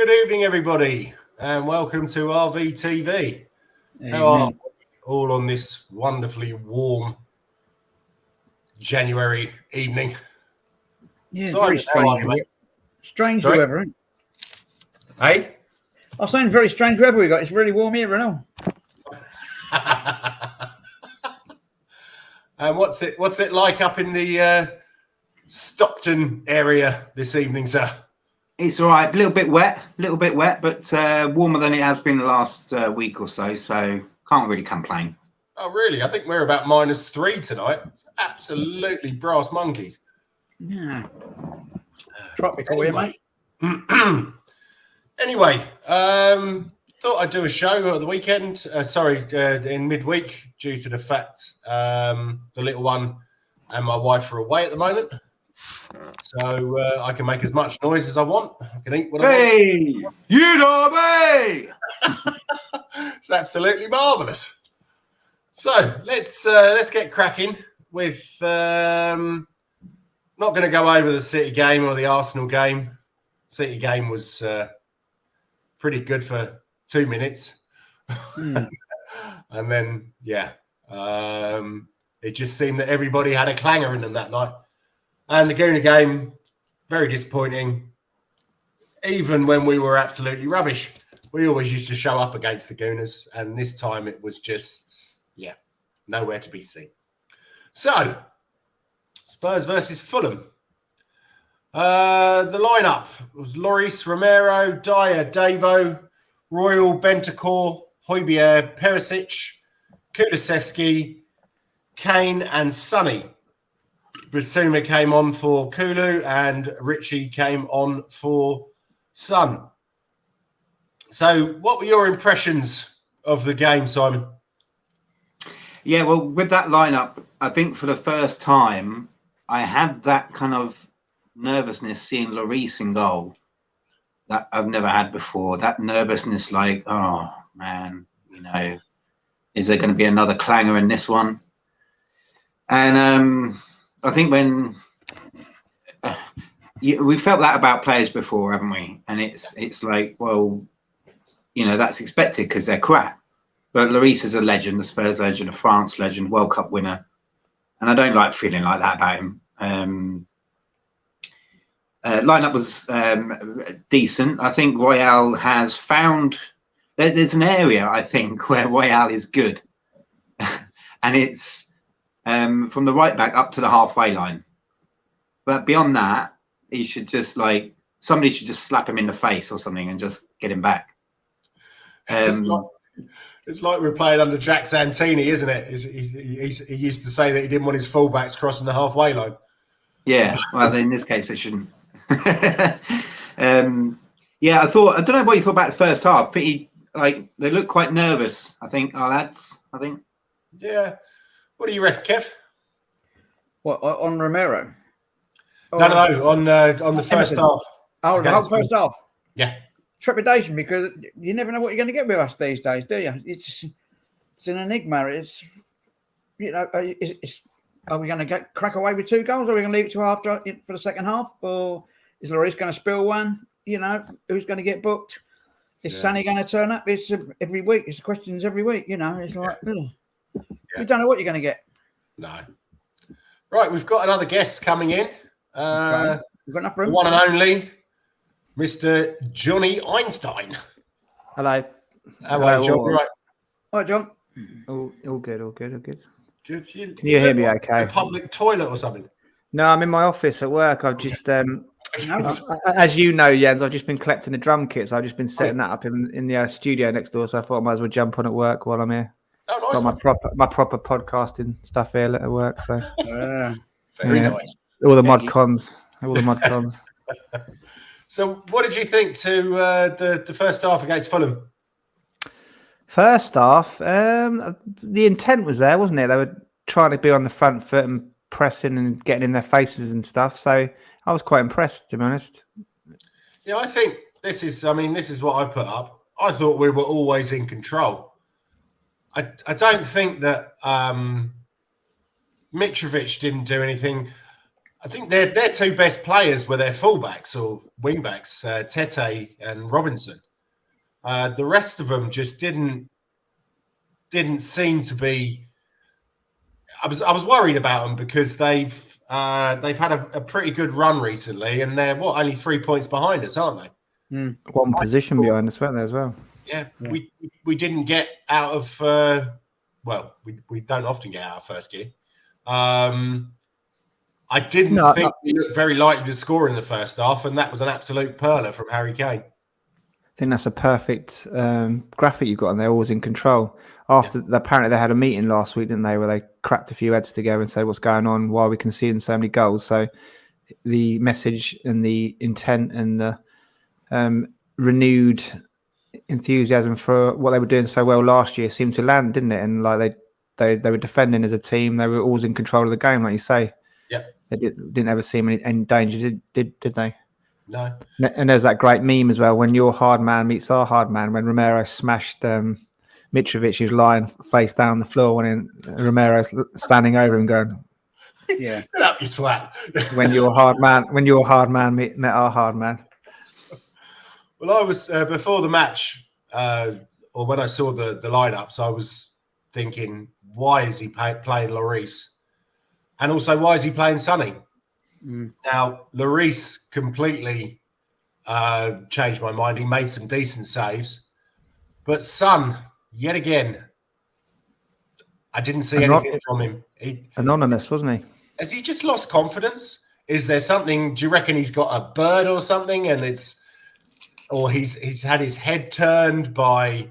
Good evening, everybody, and welcome to RVTV. How are you all on this wonderfully warm January evening? Yeah, Simon, very strange. Strange weather, isn't it? Hey? I was saying very strange weather we got. It's really warm here and all. And what's it like up in the Stockton area this evening, sir? It's all right. A little bit wet, but warmer than it has been the last week or so. So can't really complain. Oh, really? I think we're about -3 tonight. It's absolutely brass monkeys. Yeah. Tropical here, mate. Anyway, thought I'd do a show at the weekend. In midweek, due to the fact the little one and my wife are away at the moment. So I can make as much noise as I want. I can eat what I want. You know me! It's absolutely marvellous. So let's get cracking with. Not going to go over the City game or the Arsenal game. City game was pretty good for 2 minutes, and then it just seemed that everybody had a clanger in them that night. And the Gooner game, very disappointing. Even when we were absolutely rubbish, we always used to show up against the Gooners, and this time it was just, nowhere to be seen. So, Spurs versus Fulham. The lineup was Lloris, Romero, Dyer, Davo, Royal, Bentancur, Højbjerg, Perisic, Kulusevski, Kane, and Sonny. Basuma came on for Kulu and Richie came on for Son. So what were your impressions of the game, Simon? Yeah, well, with that lineup, I think for the first time, I had that kind of nervousness seeing Lloris in goal that I've never had before. That nervousness, like, oh, man, is there going to be another clanger in this one? And I think when we felt that about players before, haven't we? And it's like, well, that's expected because they're crap. But Lloris is a legend, a Spurs legend, a France legend, World Cup winner, and I don't like feeling like that about him. Lineup was decent. I think Royal has found there's an area I think where Royal is good, and it's from the right back up to the halfway line. But beyond that, he should just somebody should just slap him in the face or something and just get him back. It's like we're playing under Jack Santini, isn't it? He used to say that he didn't want his fullbacks crossing the halfway line. Yeah, well, in this case, they shouldn't. I don't know what you thought about the first half. Pretty, they look quite nervous, I think, our lads. Yeah. What do you reckon, Kev? What, on Romero? No, on the first half. Oh, the whole first half? Yeah. Trepidation, because you never know what you're going to get with us these days, do you? It's an enigma. It's, are we going to crack away with 2 goals? Or are we going to leave it to after for the second half? Or is Lloris going to spill one? Who's going to get booked? Is Sonny going to turn up? It's every week. It's questions every week. It's like, you don't know what you're going to get. No. Right, we've got another guest coming in. We've got enough room. The one and only Mr. Jonny Einstein. Hello. Hello, John. Right. Hi, John. All good. Good. Can you hear me okay? A public toilet or something? No, I'm in my office at work. I've just, as you know, Jens, I've just been collecting the drum kits. I've just been setting that up in the studio next door. So I thought I might as well jump on at work while I'm here. Oh, nice. Got my proper podcasting stuff here at work. So very nice. All the mod cons. So, what did you think to the first half against Fulham? First half, the intent was there, wasn't it? They were trying to be on the front foot and pressing and getting in their faces and stuff. So I was quite impressed, to be honest. Yeah, I think this is what I put up. I thought we were always in control. I don't think that Mitrovic didn't do anything. I think their two best players were their fullbacks or wingbacks, Tete and Robinson. The rest of them just didn't seem to be. I was worried about them because they've had a pretty good run recently, and they're only 3 points behind us, aren't they? One position behind us, weren't they, as well? Yeah. We didn't get out of. We don't often get out of first gear. I didn't think we looked very likely to score in the first half, and that was an absolute perler from Harry Kane. I think that's a perfect graphic you've got, and they're always in control. Apparently they had a meeting last week, didn't they, where they cracked a few heads together and said what's going on, why are we conceding so many goals. So the message and the intent and the renewed enthusiasm for what they were doing so well last year seemed to land, didn't it? And like they were defending as a team, they were always in control of the game, like you say. Yeah, they didn't ever seem in danger, did they? No. And there's that great meme as well, when your hard man meets our hard man, when Romero smashed Mitrovic, he was lying face down on the floor, and Romero's standing over him going, yeah, get up, you twat. when your hard man met our hard man. Well, I was before the match, or when I saw the lineups, I was thinking, why is he playing Lloris? And also, why is he playing Sonny? Now, Lloris completely changed my mind. He made some decent saves. But Son, yet again, I didn't see anything from him. Anonymous, wasn't he? Has he just lost confidence? Is there something? Do you reckon he's got a bird or something? And he's had his head turned by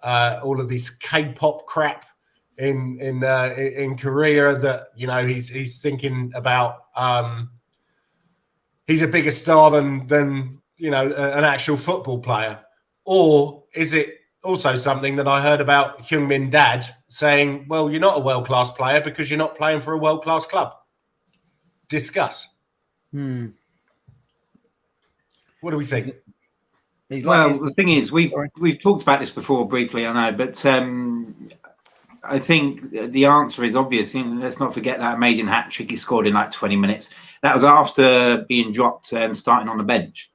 all of this K-pop crap in Korea, that he's thinking about. He's a bigger star than an actual football player, or is it also something that I heard about Heung-min dad saying, well, you're not a world-class player because you're not playing for a world-class club? Discuss. What do we think? Well, the thing is, we've talked about this before briefly, I know, but I think the answer is obvious. Let's not forget that amazing hat trick he scored in like 20 minutes. That was after being dropped, starting on the bench.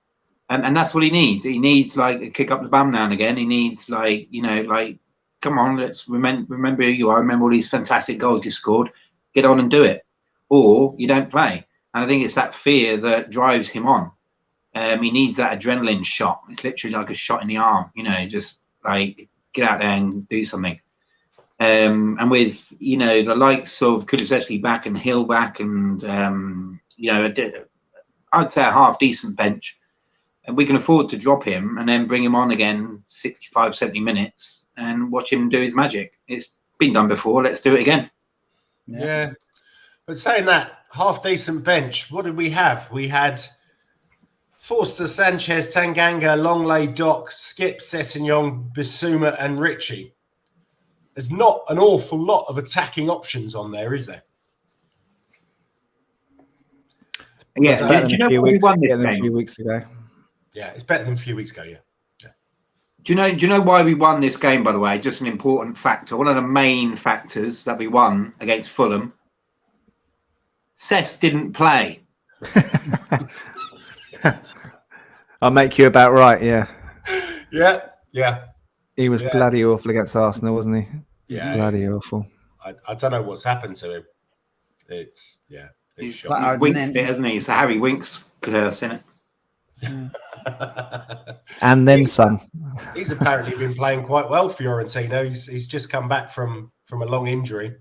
And that's what he needs. He needs like a kick up the bum now and again. He needs come on, let's remember who you are. Remember all these fantastic goals you scored. Get on and do it. Or you don't play. And I think it's that fear that drives him on. He needs that adrenaline shot. It's literally like a shot in the arm, just like get out there and do something. And with, the likes of Kulusevski back and Hill back and, I'd say a half decent bench, and we can afford to drop him and then bring him on again 65, 70 minutes and watch him do his magic. It's been done before. Let's do it again. Yeah. But saying that, half decent bench, what did we have? We had Forster, Sanchez, Tanganga, Longley, Doc, Skip, Sessegnon, Bissouma and Ritchie. There's not an awful lot of attacking options on there, is there? Yeah, do you know we won this game? A few weeks ago. Yeah, it's better than a few weeks ago, yeah. Do you know why we won this game, by the way? Just an important factor. One of the main factors that we won against Fulham. Cess didn't play. I'll make you about right, yeah. Yeah. He was bloody awful against Arsenal, wasn't he? Yeah. Bloody awful. I don't know what's happened to him. It's shocking. He's winked it, hasn't he? It's a Harry Winks curse, isn't it? And then some. He's apparently been playing quite well for Fiorentina. He's just come back from a long injury.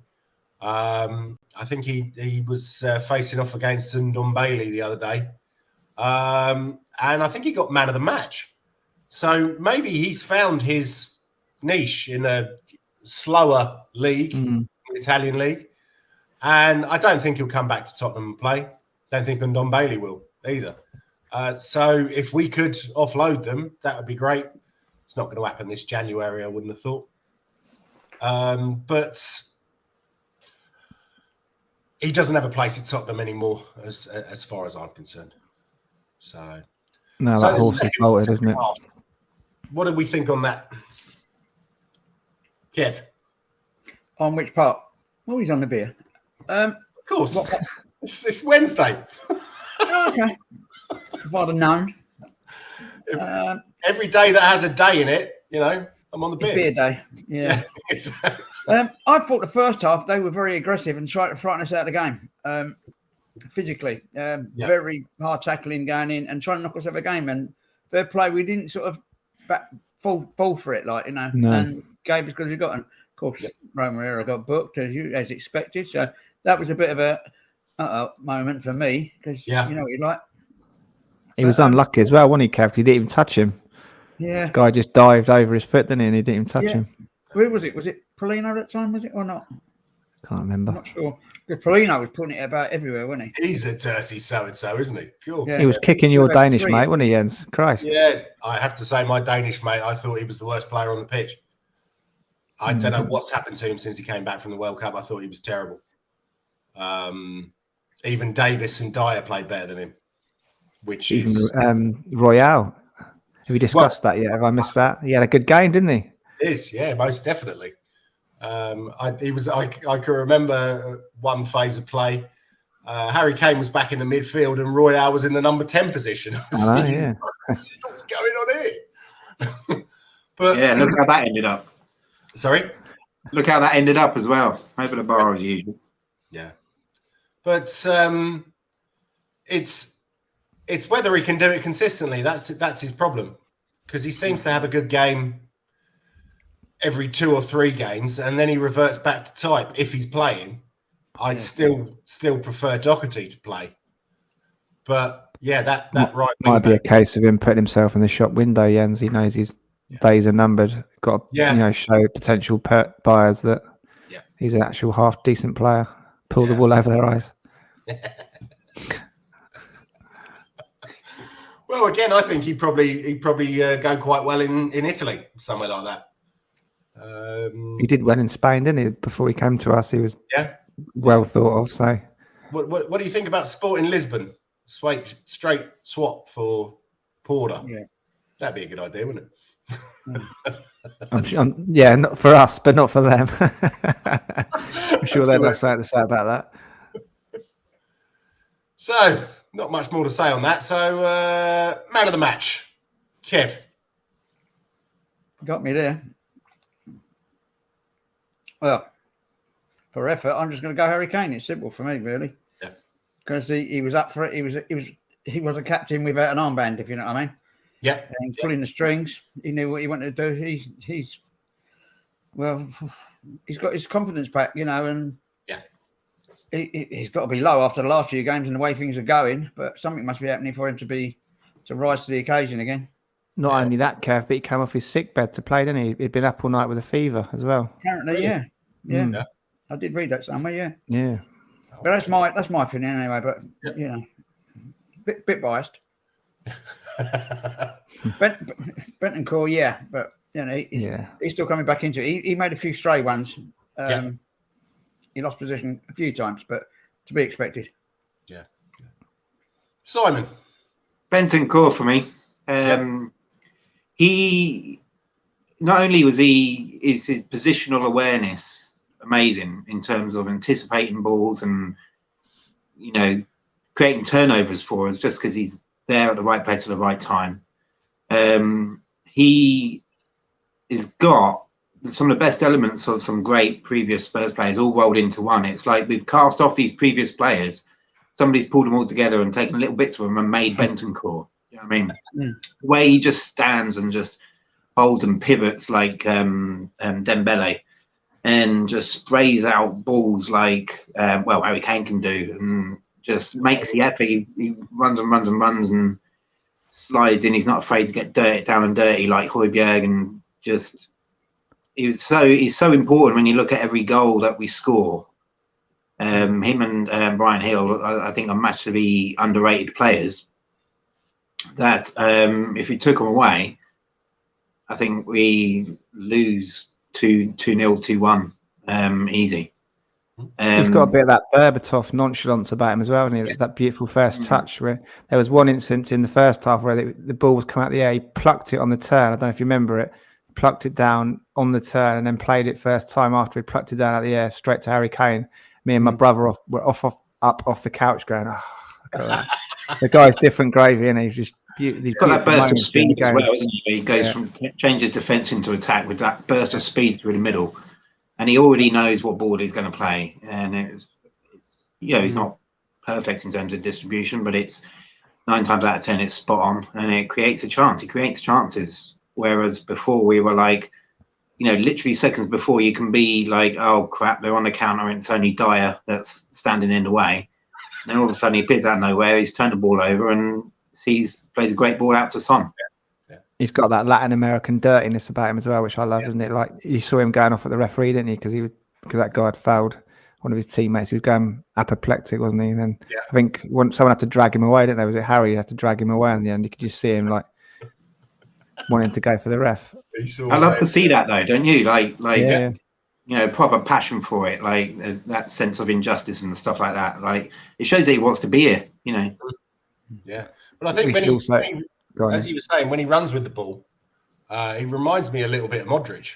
I think he was facing off against Ndombele the other day. And I think he got man of the match. So maybe he's found his niche in a slower league, Italian league. And I don't think he'll come back to Tottenham and play. Don't think Ndombele will either. So if we could offload them, that would be great. It's not going to happen this January, I wouldn't have thought. But he doesn't have a place at Tottenham anymore, as far as I'm concerned. So that horse is bolted, isn't it? What do we think on that, Kev? On which part? Well, he's on the beer. Of course. It's Wednesday. Oh, okay. If I'd have known. Every day that has a day in it, I'm on the beer. Beer day. Yeah. I thought the first half they were very aggressive and tried to frighten us out of the game. Physically, very hard tackling going in and trying to knock us out of the game. And fair play, we didn't sort of fall for it, and gave as good as we got. And of course, Romero got booked as expected. So that was a bit of a moment for me because you know what you like. He was unlucky as well, wasn't he, Kev? He didn't even touch him. Yeah, guy just dived over his foot, didn't he? And he didn't even touch him. Where was it? Was it Polino that time? Was it or not? Can't remember. I'm not sure. Because Polino was putting it about everywhere, wasn't he? He's a dirty so-and-so, isn't he? Pure. Yeah. He was kicking your Danish mate, wasn't he, Jens? Christ. Yeah, I have to say my Danish mate, I thought he was the worst player on the pitch. I don't know what's happened to him since he came back from the World Cup. I thought he was terrible. Even Davis and Dyer played better than him, which is... Royale. Have we discussed that yet? Have I missed that? He had a good game, didn't he? It is, yeah, most definitely. I can remember one phase of play. Harry Kane was back in the midfield and Royale was in the number 10 position. What's going on here? But yeah, look how that ended up. Sorry? Look how that ended up as well. Over the bar as usual. Yeah. But it's whether he can do it consistently. That's his problem. Because he seems to have a good game every 2 or 3 games, and then he reverts back to type if he's playing. I still prefer Doherty to play. But yeah, that right might be a case of him putting himself in the shop window, Jens. He knows his days are numbered. Got to show potential buyers that he's an actual half decent player. Pull the wool over their eyes. Well, again, I think he'd probably go quite well in Italy, somewhere like that. He did well in Spain, didn't he? Before he came to us, he was well thought of. So, what do you think about Sporting Lisbon? Straight swap for Porter. Yeah, that'd be a good idea, wouldn't it? I'm sure, not for us, but not for them. I'm sure they'd have something to say about that. So, not much more to say on that. So, man of the match, Kev. Got me there. Well, for effort, I'm just going to go Harry Kane. It's simple for me, really. Yeah. Because he was up for it. He was a captain without an armband, if you know what I mean. Yeah. And pulling the strings. He knew what he wanted to do. He's got his confidence back, and he's got to be low after the last few games and the way things are going. But something must be happening for him to rise to the occasion again. Not only that, Kev, but he came off his sick bed to play, didn't he? He'd been up all night with a fever as well. Apparently, yeah. I did read that somewhere, yeah. But that's my opinion anyway. But bit biased. Bentancur, but he's still coming back into it. He made a few stray ones. He lost position a few times, but to be expected. Yeah. Simon. Bentancur for me. He not only is his positional awareness amazing in terms of anticipating balls and creating turnovers for us just because he's there at the right place at the right time. He has got some of the best elements of some great previous Spurs players all rolled into one. It's like we've cast off these previous players. Somebody's pulled them all together and taken little bits of them and made Bentancur. You know what I mean? The way he just stands and just holds and pivots like Dembele and just sprays out balls like, Harry Kane can do, and just makes the effort. He runs and runs and runs and slides in. He's not afraid to get down and dirty like Højbjerg, and just he's so important when you look at every goal that we score. Him and Brian Hill, I think, are massively underrated players. That if we took them away, I think we lose 2-0, 2-1 easy. He's got a bit of that Berbatov nonchalance about him as well, hasn't he? That beautiful first touch. Where there was one instance in the first half where the ball was coming out the air, he plucked it on the turn. I don't know if you remember it. Plucked it down on the turn and then played it first time after he plucked it down out the air straight to Harry Kane. Me and my brother were off up off the couch going, oh, look at that. The guy's different gravy, and he's just He's got that burst of speed as well, isn't he? He goes from changes defence into attack with that burst of speed through the middle, and he already knows what ball he's going to play. And it's he's not perfect in terms of distribution, but it's 9 times out of 10 it's spot on, and it creates a chance. He creates chances, whereas before we were like, literally seconds before you can be like, oh crap, they're on the counter, and it's only Dyer that's standing in the way. And then all of a sudden he appears out of nowhere, he's turned the ball over and plays a great ball out to Son. He's got that Latin American dirtiness about him as well, which I love, isn't it? Like, you saw him going off at the referee, didn't you? Because that guy had fouled one of his teammates. He was going apoplectic, wasn't he? And then I think someone had to drag him away, didn't they? Was it Harry had to drag him away in the end? You could just see him like wanting to go for the ref. I love to see that though, don't you? Like proper passion for it, like that sense of injustice and stuff like that. Like, it shows that he wants to be here, Yeah, but I think as you were saying, when he runs with the ball, he reminds me a little bit of Modric.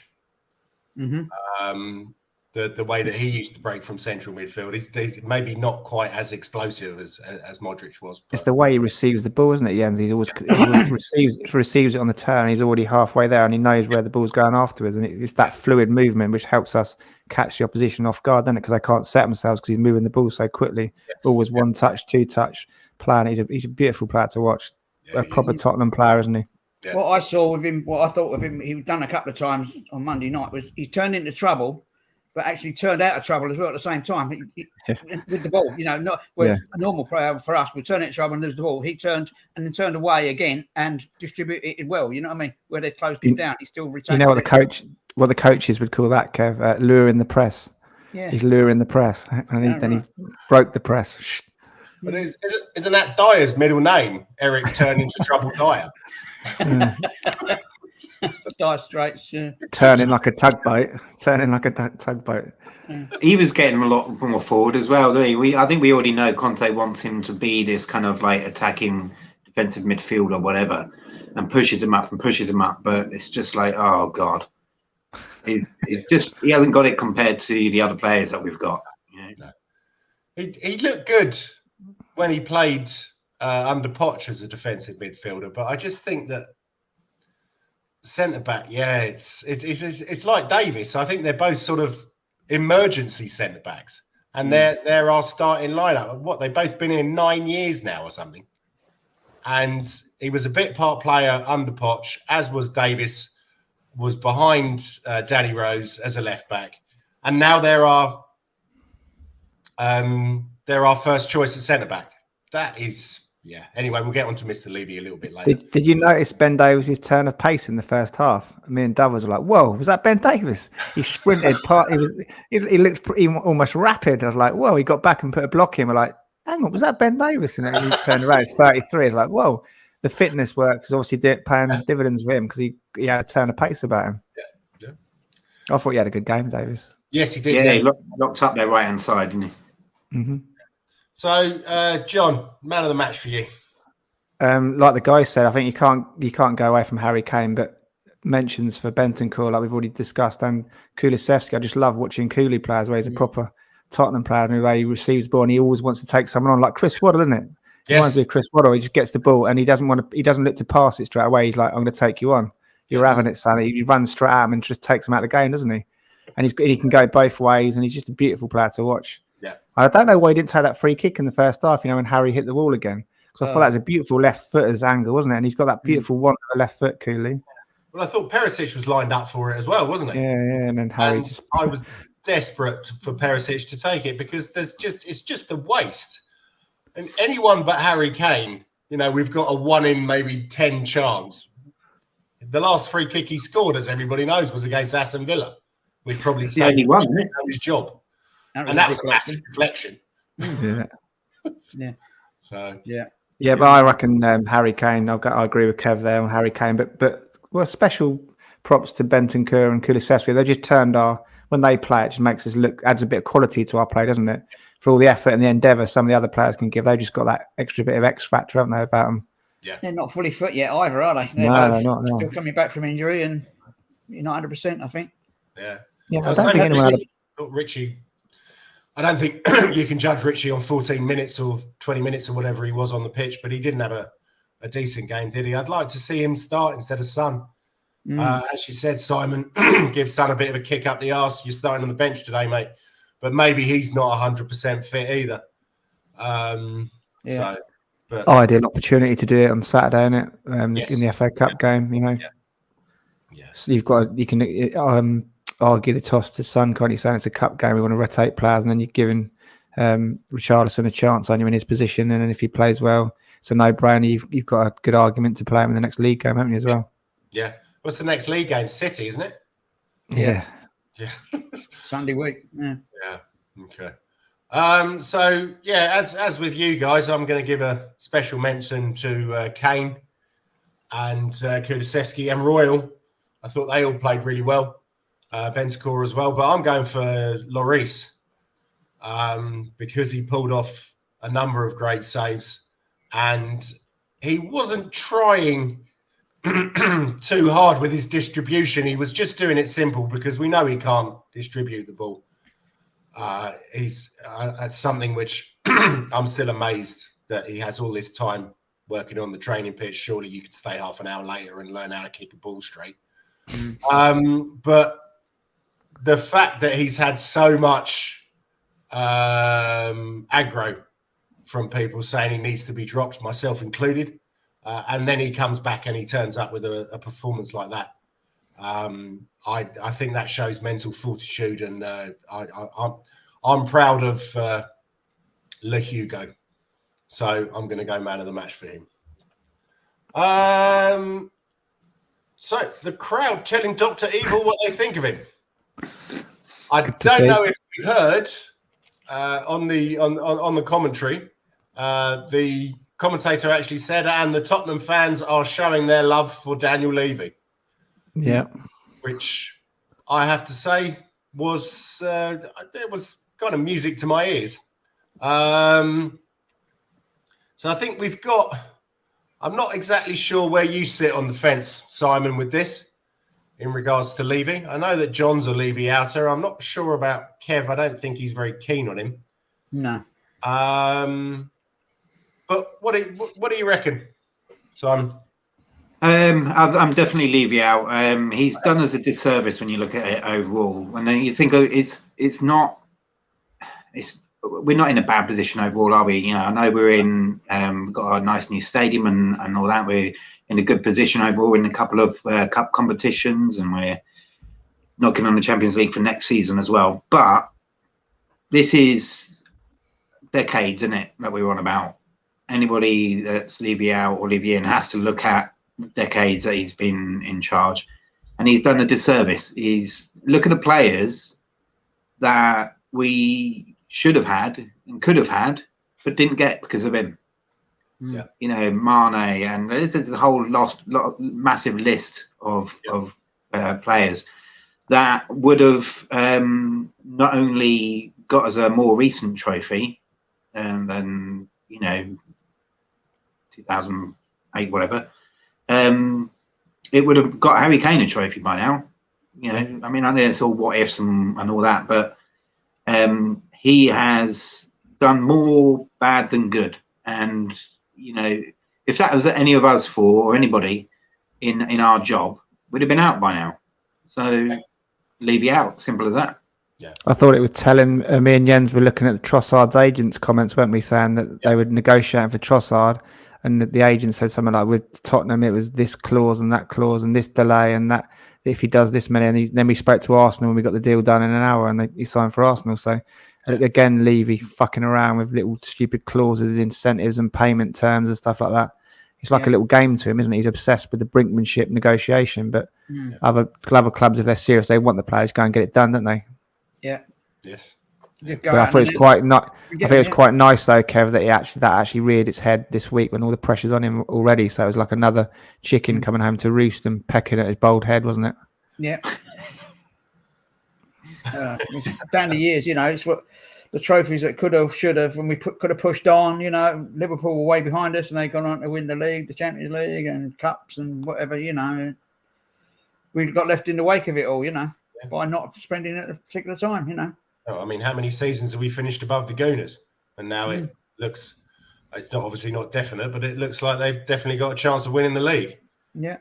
The way that he used to break from central midfield is maybe not quite as explosive as Modric was. But... It's the way he receives the ball, isn't it, Jens? He receives it on the turn. He's already halfway there, and he knows where the ball's going afterwards. And it's that fluid movement which helps us catch the opposition off guard, doesn't it? Because they can't set themselves because he's moving the ball so quickly. Always one touch, two touch plan. He's a beautiful player to watch. A proper Tottenham player, isn't he? Yeah. What I saw with him, what I thought of him, he'd done a couple of times on Monday night, was he turned into trouble, but actually turned out of trouble as well at the same time with the ball. Not a normal player for us would turn into trouble and lose the ball. He turned and then turned away again and distributed it well. You know what I mean? Where they closed him down, he still retained. What the coaches would call that, Kev? Luring the press. Yeah, he's luring the press, and then he broke the press. But isn't that Dyer's middle name? Eric turned into Trouble Dyer. Dyer Straits, turning like a tugboat. He was getting a lot more forward as well, didn't he? I think we already know Conte wants him to be this kind of like attacking defensive midfield or whatever, and pushes him up. But it's just like, oh god, he hasn't got it compared to the other players that we've got. No. He looked good when he played under Poch as a defensive midfielder, but I just think that centre back, it's like Davis. I think they're both sort of emergency centre backs, and they're our starting lineup. What, they've both been in 9 years now or something, and he was a bit part player under Poch, as was Davis, was behind Danny Rose as a left back, and now they're our first choice at centre back. That is, Anyway, we'll get on to Mr. Levy a little bit later. Did you notice Ben Davies' turn of pace in the first half? Me and Dovers were like, "Whoa, was that Ben Davies?" He sprinted. He looked almost rapid. I was like, "Whoa!" He got back and put a block in. We're like, "Hang on, was that Ben Davies?" And then he turned around. It's 33. It's like, "Whoa!" The fitness work is obviously paying dividends for him because he had a turn of pace about him. Yeah. I thought he had a good game, Davies. Yes, he did. Yeah, he locked up their right hand side, didn't he? Mm-hmm. So, John, man of the match for you. Like the guy said, I think you can't go away from Harry Kane, but mentions for Bentancur, like we've already discussed, and Kulusevski. I just love watching Kulu players where he's a proper Tottenham player, and the way he receives the ball and he always wants to take someone on, like Chris Waddle, isn't it? He reminds me of Chris Waddle. He just gets the ball and he doesn't look to pass it straight away. He's like, I'm going to take you on. You're having it, Sonny. He runs straight at him and just takes him out of the game, doesn't he? And he can go both ways, and he's just a beautiful player to watch. Yeah. I don't know why he didn't take that free kick in the first half, when Harry hit the wall again. Because I thought that was a beautiful left footer's angle, wasn't it? And he's got that beautiful one on the left foot, Cooley. Well, I thought Perisic was lined up for it as well, wasn't he? Yeah, and then Harry I was desperate for Perisic to take it because it's just a waste. And anyone but Harry Kane, we've got a 1 in maybe 10 chance. The last free kick he scored, as everybody knows, was against Aston Villa. We'd probably say he won, didn't it? His job. That was a massive deflection. Yeah. Yeah. So yeah, but I reckon Harry Kane. I agree with Kev there on Harry Kane. But special props to Bentancur and Kulusevski. They just turned when they play, it just makes us adds a bit of quality to our play, doesn't it? For all the effort and the endeavour some of the other players can give, they just got that extra bit of X factor, haven't they, about them? Yeah, they're not fully fit yet either, are they? They're not. Still coming back from injury, and you're not 100%, I think. Yeah. I don't think anyone Richie I don't think you can judge Richie on 14 minutes or 20 minutes or whatever he was on the pitch, but he didn't have a decent game, did he? I'd like to see him start instead of Son. As you said, Simon, give Son a bit of a kick up the arse. You're starting on the bench today, mate. But maybe he's not 100% fit either. Ideal opportunity to do it on Saturday, isn't it? Yes. In the FA Cup game, you know. Yeah. So you can argue the toss to Son, can't you? Saying it's a cup game, we want to rotate players, and then you're giving Richarlison a chance on you in his position, and then if he plays well, it's a no-brainer. You've got a good argument to play him in the next league game, haven't you, as well? Yeah. What's the next league game? City, isn't it? Yeah. Sunday week. Yeah. Okay. So as with you guys, I'm going to give a special mention to Kane and Kulusevski and Royal. I thought they all played really well. Bentancur as well, but I'm going for Lloris because he pulled off a number of great saves, and he wasn't trying too hard with his distribution. He was just doing it simple because we know he can't distribute the ball. That's something which I'm still amazed that he has all this time working on the training pitch. Surely you could stay half an hour later and learn how to kick a ball straight. But the fact that he's had so much aggro from people saying he needs to be dropped, myself included, and then he comes back and he turns up with a performance like that. I think that shows mental fortitude, and I'm proud of Le Hugo. So I'm going to go man of the match for him. So the crowd telling Dr. Evil what they think of him. I don't know if you heard on the commentary. The commentator actually said, and the Tottenham fans are showing their love for Daniel Levy. Yeah, which I have to say was it was kind of music to my ears. So I think we've got. I'm not exactly sure where you sit on the fence, Simon, with this in regards to Levy. I know that John's a Levy outer. I'm not sure about Kev. I don't think he's very keen on him. No. But what do you reckon, Simon? I'm definitely Levy out. He's done us a disservice when you look at it overall. And then you think we're not in a bad position overall, are we? You know, I know we're in, we've got a nice new stadium and all that. We're in a good position overall in a couple of cup competitions, and we're knocking on the Champions League for next season as well. But this is decades, isn't it, that we're on about? Anybody that's Levy out or Levy in has to look at decades that he's been in charge, and he's done a disservice. Look at the players that we should have had and could have had but didn't get because of him. Yeah. You know, Mane, and it's a whole massive list of players that would have not only got us a more recent trophy than 2008 whatever, it would have got Harry Kane a trophy by now. You know, I mean, I know it's all what ifs and all that, but he has done more bad than good. And, you know, if that was any of us four or anybody in our job, we'd have been out by now. So leave you out, simple as that. Yeah. I thought it was telling. Me and Jens were looking at the Trossard's agents' comments, weren't we, saying that they were negotiating for Trossard, and the agent said something like, with Tottenham, it was this clause and that clause and this delay and that if he does this many. And then we spoke to Arsenal and we got the deal done in an hour, and he signed for Arsenal. So again, Levy fucking around with little stupid clauses, incentives and payment terms and stuff like that. It's like a little game to him, isn't it? He's obsessed with the brinkmanship negotiation. But other clubs, if they're serious, they want the players, go and get it done, don't they? Yeah. Yes. But I thought it was quite nice. I think it was quite nice though, Kev, that that actually reared its head this week when all the pressure's on him already. So it was like another chicken coming home to roost and pecking at his bald head, wasn't it? Yeah. Down the years, you know, it's what the trophies that could have, should have, and we could have pushed on. You know, Liverpool were way behind us, and they gone on to win the league, the Champions League, and cups and whatever. You know, we got left in the wake of it all. You know, by not spending it at a particular time. You know. I mean, how many seasons have we finished above the Gooners? And now it looks, it's not obviously not definite, but it looks like they've definitely got a chance of winning the league. Yeah.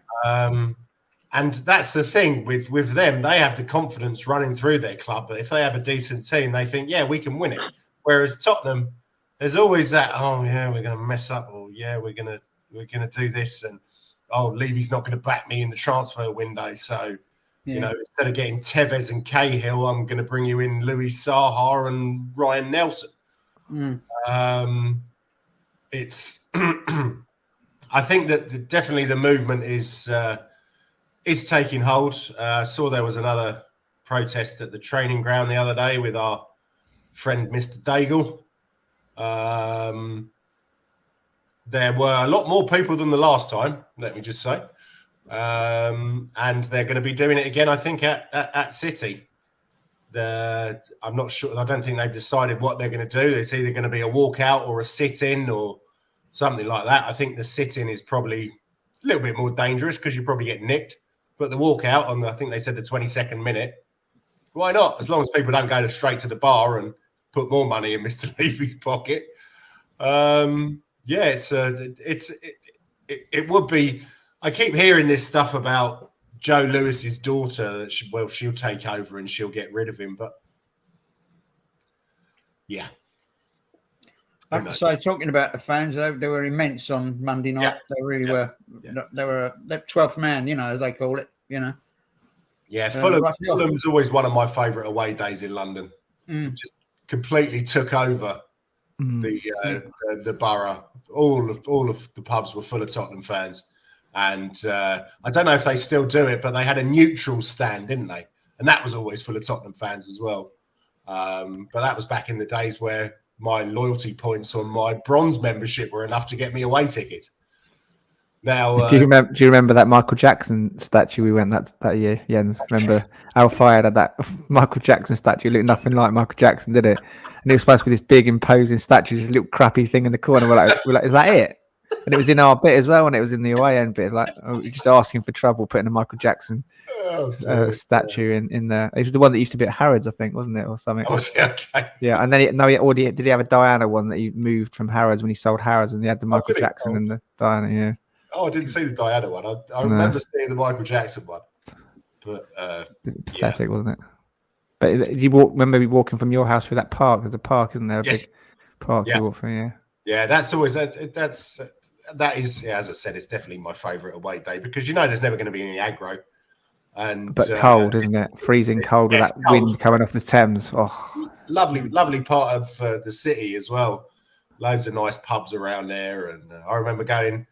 And that's the thing with them. They have the confidence running through their club, but if they have a decent team, they think, yeah, we can win it. Whereas Tottenham, there's always that, oh yeah, we're going to mess up, or yeah, we're going to do this, and oh, Levy's not going to back me in the transfer window, so you know, instead of getting Tevez and Cahill, I'm going to bring you in Louis Saha and Ryan Nelson. It's I think that definitely the movement is taking hold. I saw there was another protest at the training ground the other day with our friend Mr. Daigle. There were a lot more people than the last time, let me just say. And they're going to be doing it again, I think, at City. I'm not sure. I don't think they've decided what they're going to do. It's either going to be a walkout or a sit-in or something like that. I think the sit-in is probably a little bit more dangerous because you probably get nicked. But the walkout on, I think they said the 22nd minute, why not? As long as people don't go straight to the bar and put more money in Mr. Levy's pocket. It would be. I keep hearing this stuff about Joe Lewis's daughter that she'll take over and she'll get rid of him. But yeah, I have to say, talking about the fans, they were immense on Monday night. Yeah. They really were. Yeah. They were the 12th man, you know, as they call it. You know. Yeah, Fulham's always one of my favourite away days in London. Just completely took over the borough. All of the pubs were full of Tottenham fans. And I don't know if they still do it, but they had a neutral stand, didn't they? And that was always full of Tottenham fans as well. But that was back in the days where my loyalty points on my bronze membership were enough to get me away tickets. Now, do you remember that Michael Jackson statue we went that year, Jens? Remember Al Fayed had that Michael Jackson statue, looked nothing like Michael Jackson, did it? And it was supposed to be this big imposing statue, this little crappy thing in the corner. We're like, is that it? And it was in our bit as well, and it was in the away end bit. Like, just asking for trouble, putting a Michael Jackson statue in there. It was the one that used to be at Harrods, I think, wasn't it, or something? Oh, okay. Yeah, and then did he have a Diana one that he moved from Harrods when he sold Harrods, and he had the Michael Jackson and the Diana? Yeah. Oh, I didn't see the Diana one. I remember seeing the Michael Jackson one, but pathetic, wasn't it? But remember walking from your house through that park? There's a park, isn't there? A big park you walk through. Yeah. Yeah, that's always that is, as I said, it's definitely my favourite away day because you know there's never going to be any aggro. But cold, isn't it? Freezing cold with that wind coming off the Thames. Oh, lovely part of the city as well. Loads of nice pubs around there, and I remember going.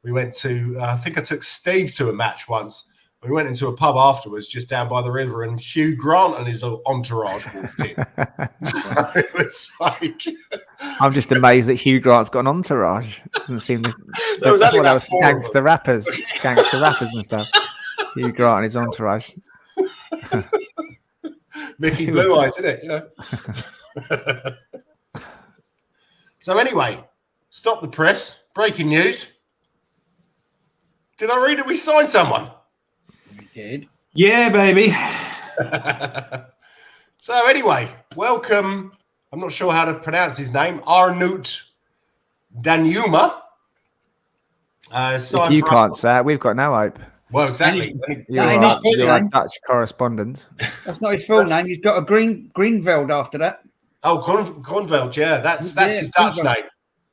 We went to, I think I took Steve to a match once. We went into a pub afterwards, just down by the river, and Hugh Grant and his entourage walked in. So it was like, I'm just amazed that Hugh Grant's got an entourage. It doesn't seem there was only about gangster rappers and stuff. Hugh Grant and his entourage. Mickey Blue Eyes, isn't it? You know. So anyway, stop the press. Breaking news. Did I read that we signed someone? We did. Yeah, baby. So anyway, welcome. I'm not sure how to pronounce his name. Arnout Danjuma. If you can't say it, we've got no hope. Well, exactly. You're a Dutch correspondent. That's not his full name. He's got a Greenveld after that. Oh, Grunveld, yeah. That's his Dutch name.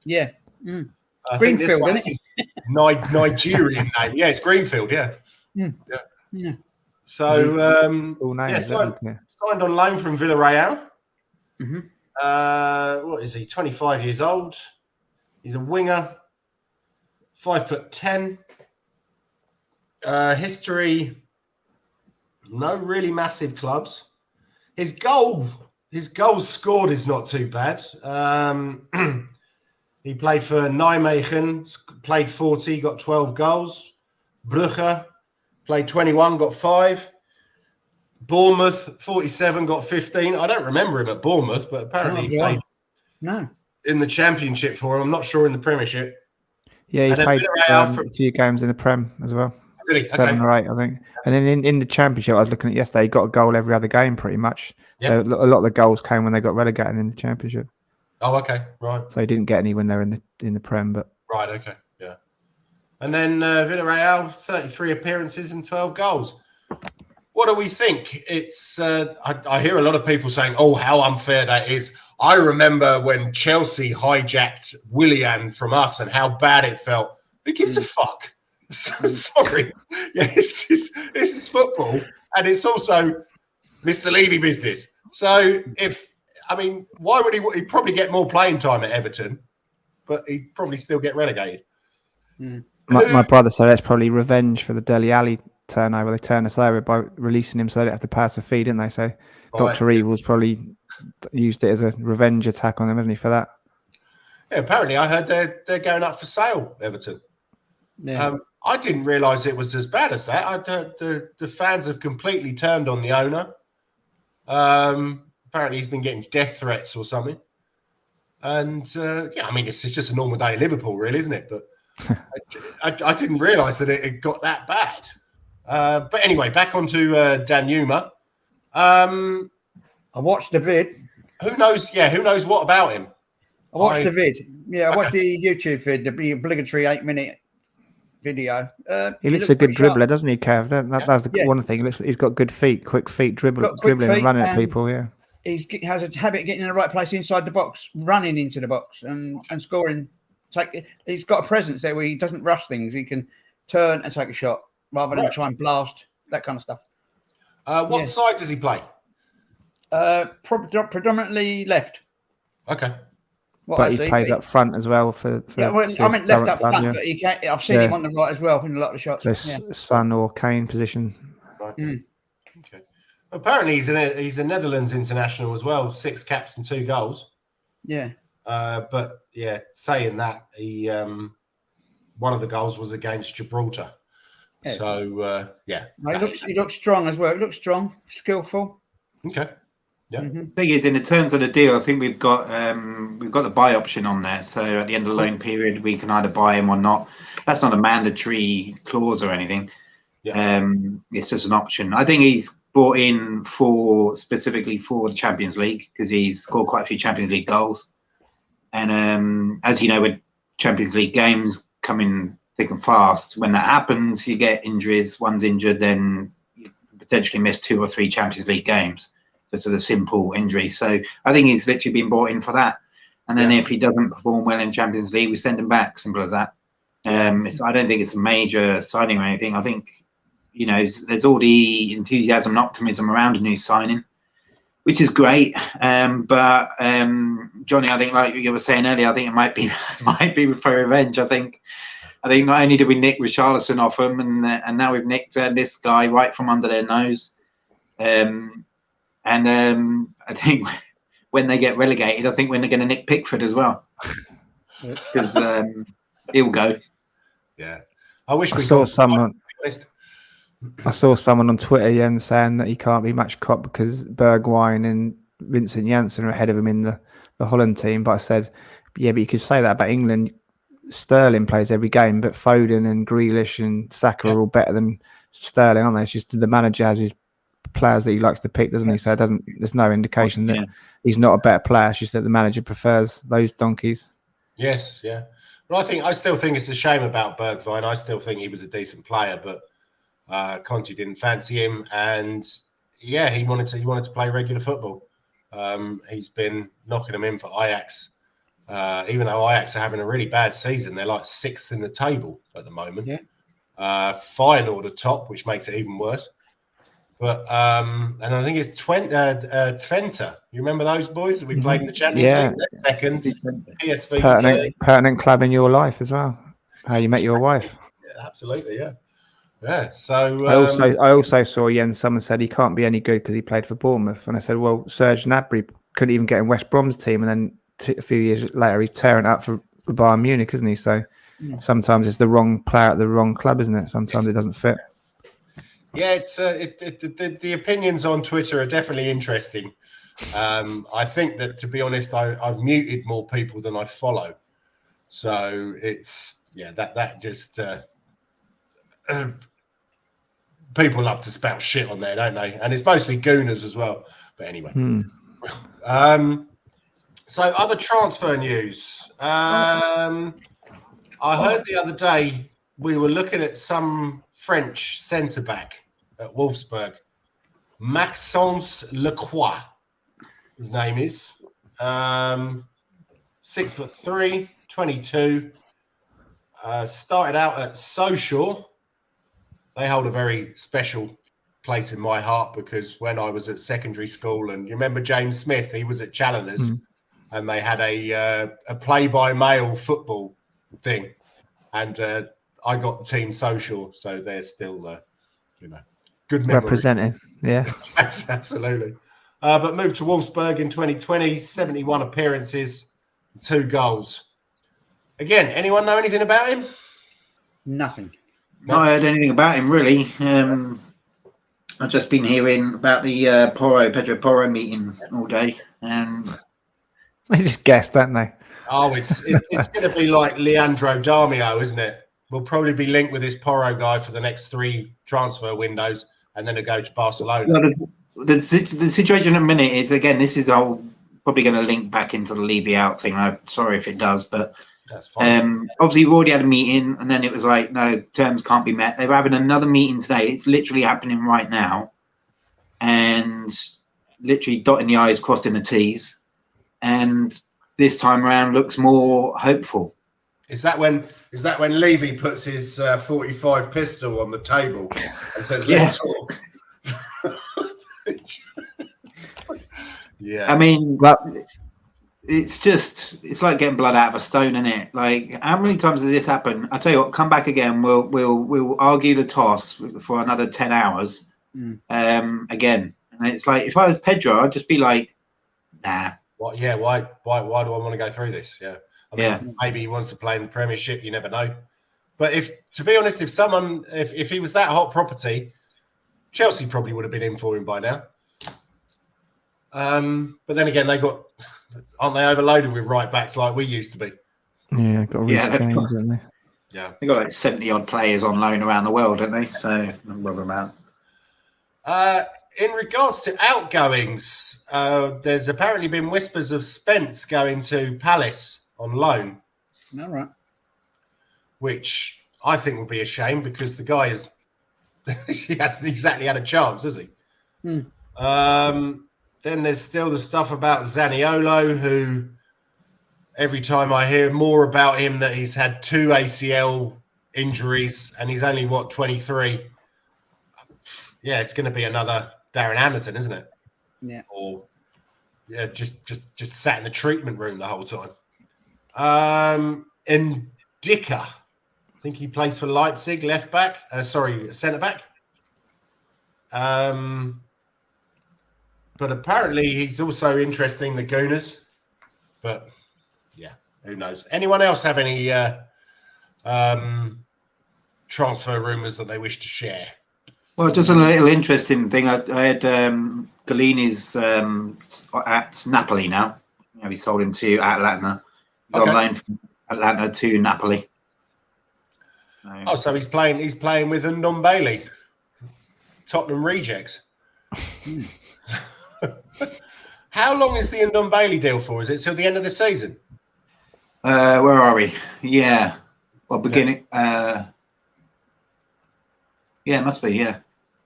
Yeah. I Greenfield, think this is Nigerian name. Yeah, it's Greenfield, yeah. Yeah. So, signed on loan from Villarreal. Mm-hmm. What is he? 25 years old. He's a winger. 5'10". History. No really massive clubs. His goals scored is not too bad. He played for Nijmegen, played 40, got 12 goals. Brugge, played 21, got 5. Bournemouth, 47, got 15. I don't remember him at Bournemouth, but apparently he played in the Championship for him. I'm not sure in the Premiership. Yeah, he played a few games in the Prem as well. Did he? 7 Okay. or 8, I think. And then in the Championship, I was looking at yesterday, he got a goal every other game pretty much. So a lot of the goals came when they got relegated in the Championship. Oh, okay. Right. So he didn't get any when they were in the Prem, but Right. Okay. Yeah. And then Villarreal, 33 appearances and 12 goals. What do we think? It's I hear a lot of people saying, "Oh, how unfair that is." I remember when Chelsea hijacked Willian from us and how bad it felt. Who gives a fuck? So sorry. Yeah, this is football, and it's also Mr. Levy business. So why would he'd probably get more playing time at Everton, but he'd probably still get relegated. my brother said that's probably revenge for the Dele Alli turnover. They turned us over by releasing him so they didn't have to pass a fee, didn't they? So Dr. Evil's probably used it as a revenge attack on them, hasn't he, for that? Yeah, apparently I heard they're going up for sale, Everton. Yeah. I didn't realise it was as bad as that. I heard the fans have completely turned on the owner. Apparently he's been getting death threats or something. And it's just a normal day in Liverpool, really, isn't it? But I didn't realise that it got that bad. But anyway, back onto Dan Yuma. I watched the vid. Who knows? Yeah, who knows what about him? I watched the vid. Yeah, I watched the YouTube vid, the obligatory 8-minute video. He looks a good dribbler, doesn't he, Kev? That's the one thing. He's got good feet, quick feet, dribbling and running at people. Yeah, he has a habit of getting in the right place inside the box, running into the box and scoring. He's got a presence there where he doesn't rush things. He can turn and take a shot rather than try and blast, that kind of stuff. What side does he play? Predominantly left. Okay. But he plays up front as well. I meant left up front, but he can. I've seen him on the right as well in a lot of the shots. So Son or Kane position. Right. Okay. Apparently, he's a Netherlands international as well. 6 caps and 2 goals. Yeah. But yeah, saying that, he one of the goals was against Gibraltar. Yeah. So he looks strong as well. He looks strong, skillful. Okay. Yeah. Thing is, in the terms of the deal, I think we've got the buy option on there. So at the end of the loan period, we can either buy him or not. That's not a mandatory clause or anything. Yeah. It's just an option. I think he's brought in specifically for the Champions League because he's scored quite a few Champions League goals. And as you know, with Champions League games coming thick and fast, when that happens, you get injuries. One's injured, then you potentially miss 2 or 3 Champions League games. Just a simple injury. So I think he's literally been brought in for that. And then if he doesn't perform well in Champions League, we send him back. Simple as that. I don't think it's a major signing or anything. I think, there's all the enthusiasm and optimism around a new signing, which is great. But Jonny, I think like you were saying earlier, I think it might be for revenge. I think not only did we nick Richarlison off him, and now we've nicked this guy right from under their nose. And I think when they get relegated, I think we're going to nick Pickford as well, because he'll go. Yeah, I saw someone on Twitter saying that he can't be match cop because Bergwijn and Vincent Janssen are ahead of him in the Holland team. But I said, yeah, but you could say that about England. Sterling plays every game, but Foden and Grealish and Saka are all better than Sterling, aren't they? It's just the manager has his players that he likes to pick, doesn't he? So there's no indication that he's not a better player. It's just that the manager prefers those donkeys. Yes, yeah. But I still think it's a shame about Bergwijn. I still think he was a decent player, but Conte didn't fancy him, and he wanted to play regular football. He's been knocking him in for Ajax, even though Ajax are having a really bad season. They're like 6th in the table at the moment. Yeah. Feyenoord at top, which makes it even worse. But and I think it's Twente. You remember those boys that we played in the Champions League? They're second. PSV. Pertinent club in your life as well. How you met your wife. Yeah, absolutely, yeah. Yeah. So I also saw someone said he can't be any good because he played for Bournemouth, and I said, well, Serge Gnabry couldn't even get in West Brom's team, and then a few years later he's tearing up for Bayern Munich, isn't he? So sometimes it's the wrong player at the wrong club, isn't it? Sometimes it doesn't fit. Yeah, it's the opinions on Twitter are definitely interesting. I think that, to be honest, I've muted more people than I follow, so it's that just people love to spout shit on there, don't they? And it's mostly gooners as well. But anyway. So other transfer news. I heard the other day we were looking at some French centre back at Wolfsburg, Maxence Lacroix. His name is 6'3", 22. Started out at Sochaux. They hold a very special place in my heart because when I was at secondary school, and you remember James Smith, he was at Challengers, and they had a play-by-mail football thing, and I got the team Sochaux, so they're still, good memory. Representing, yeah. Yes, absolutely. But moved to Wolfsburg in 2020, 71 appearances, 2 goals. Again, anyone know anything about him? Nothing. Not heard anything about him, really. I've just been hearing about the Pedro Porro meeting all day. They just guessed, don't they? Oh, it's going to be like Leandro Darmio, isn't it? We'll probably be linked with this Porro guy for the next 3 transfer windows, and then it'll go to Barcelona. Well, the situation at the minute is, again, this is all probably going to link back into the Levy out thing. I'm sorry if it does, but that's fine. Obviously, we've already had a meeting, and then it was like, no, terms can't be met. They were having another meeting today. It's literally happening right now, and literally dotting the I's, crossing the T's, and this time around looks more hopeful. Is that when Levy puts his 45 pistol on the table and says, "Let's talk"? Yeah. I mean, it's like getting blood out of a stone, isn't it? Like, how many times has this happened? I tell you what, come back again. We'll argue the toss for another 10 hours. Again, and it's like, if I was Pedro, I'd just be like, nah. What? Yeah. Why do I want to go through this? Yeah. I mean, maybe he wants to play in the Premiership. You never know. But to be honest, if he was that hot property, Chelsea probably would have been in for him by now. But then again, aren't they overloaded with right backs like we used to be? Yeah, got Reece James, haven't they? Yeah, they got like 70 odd players on loan around the world, don't they? So not bother about. In regards to outgoings, there's apparently been whispers of Spence going to Palace on loan. All right. Which I think would be a shame because the guy he hasn't exactly had a chance, has he? Then there's still the stuff about Zaniolo, who every time I hear more about him that he's had 2 ACL injuries and he's only, 23? Yeah, it's going to be another Darren Anderton, isn't it? Yeah. Or, just sat in the treatment room the whole time. And Dicker, I think he plays for Leipzig, left back. Centre back. But apparently he's also interested in the Gooners. But, yeah, who knows? Anyone else have any transfer rumours that they wish to share? Well, just a little interesting thing. I had Galini's at Napoli now. We sold him to Atlanta. He's on loan from Atlanta to Napoli. So he's playing with Ndombele, Tottenham rejects. How long is the Ndombele deal for? Is it till the end of the season? Where are we? Yeah. Well, beginning. Yeah, it must be. Yeah.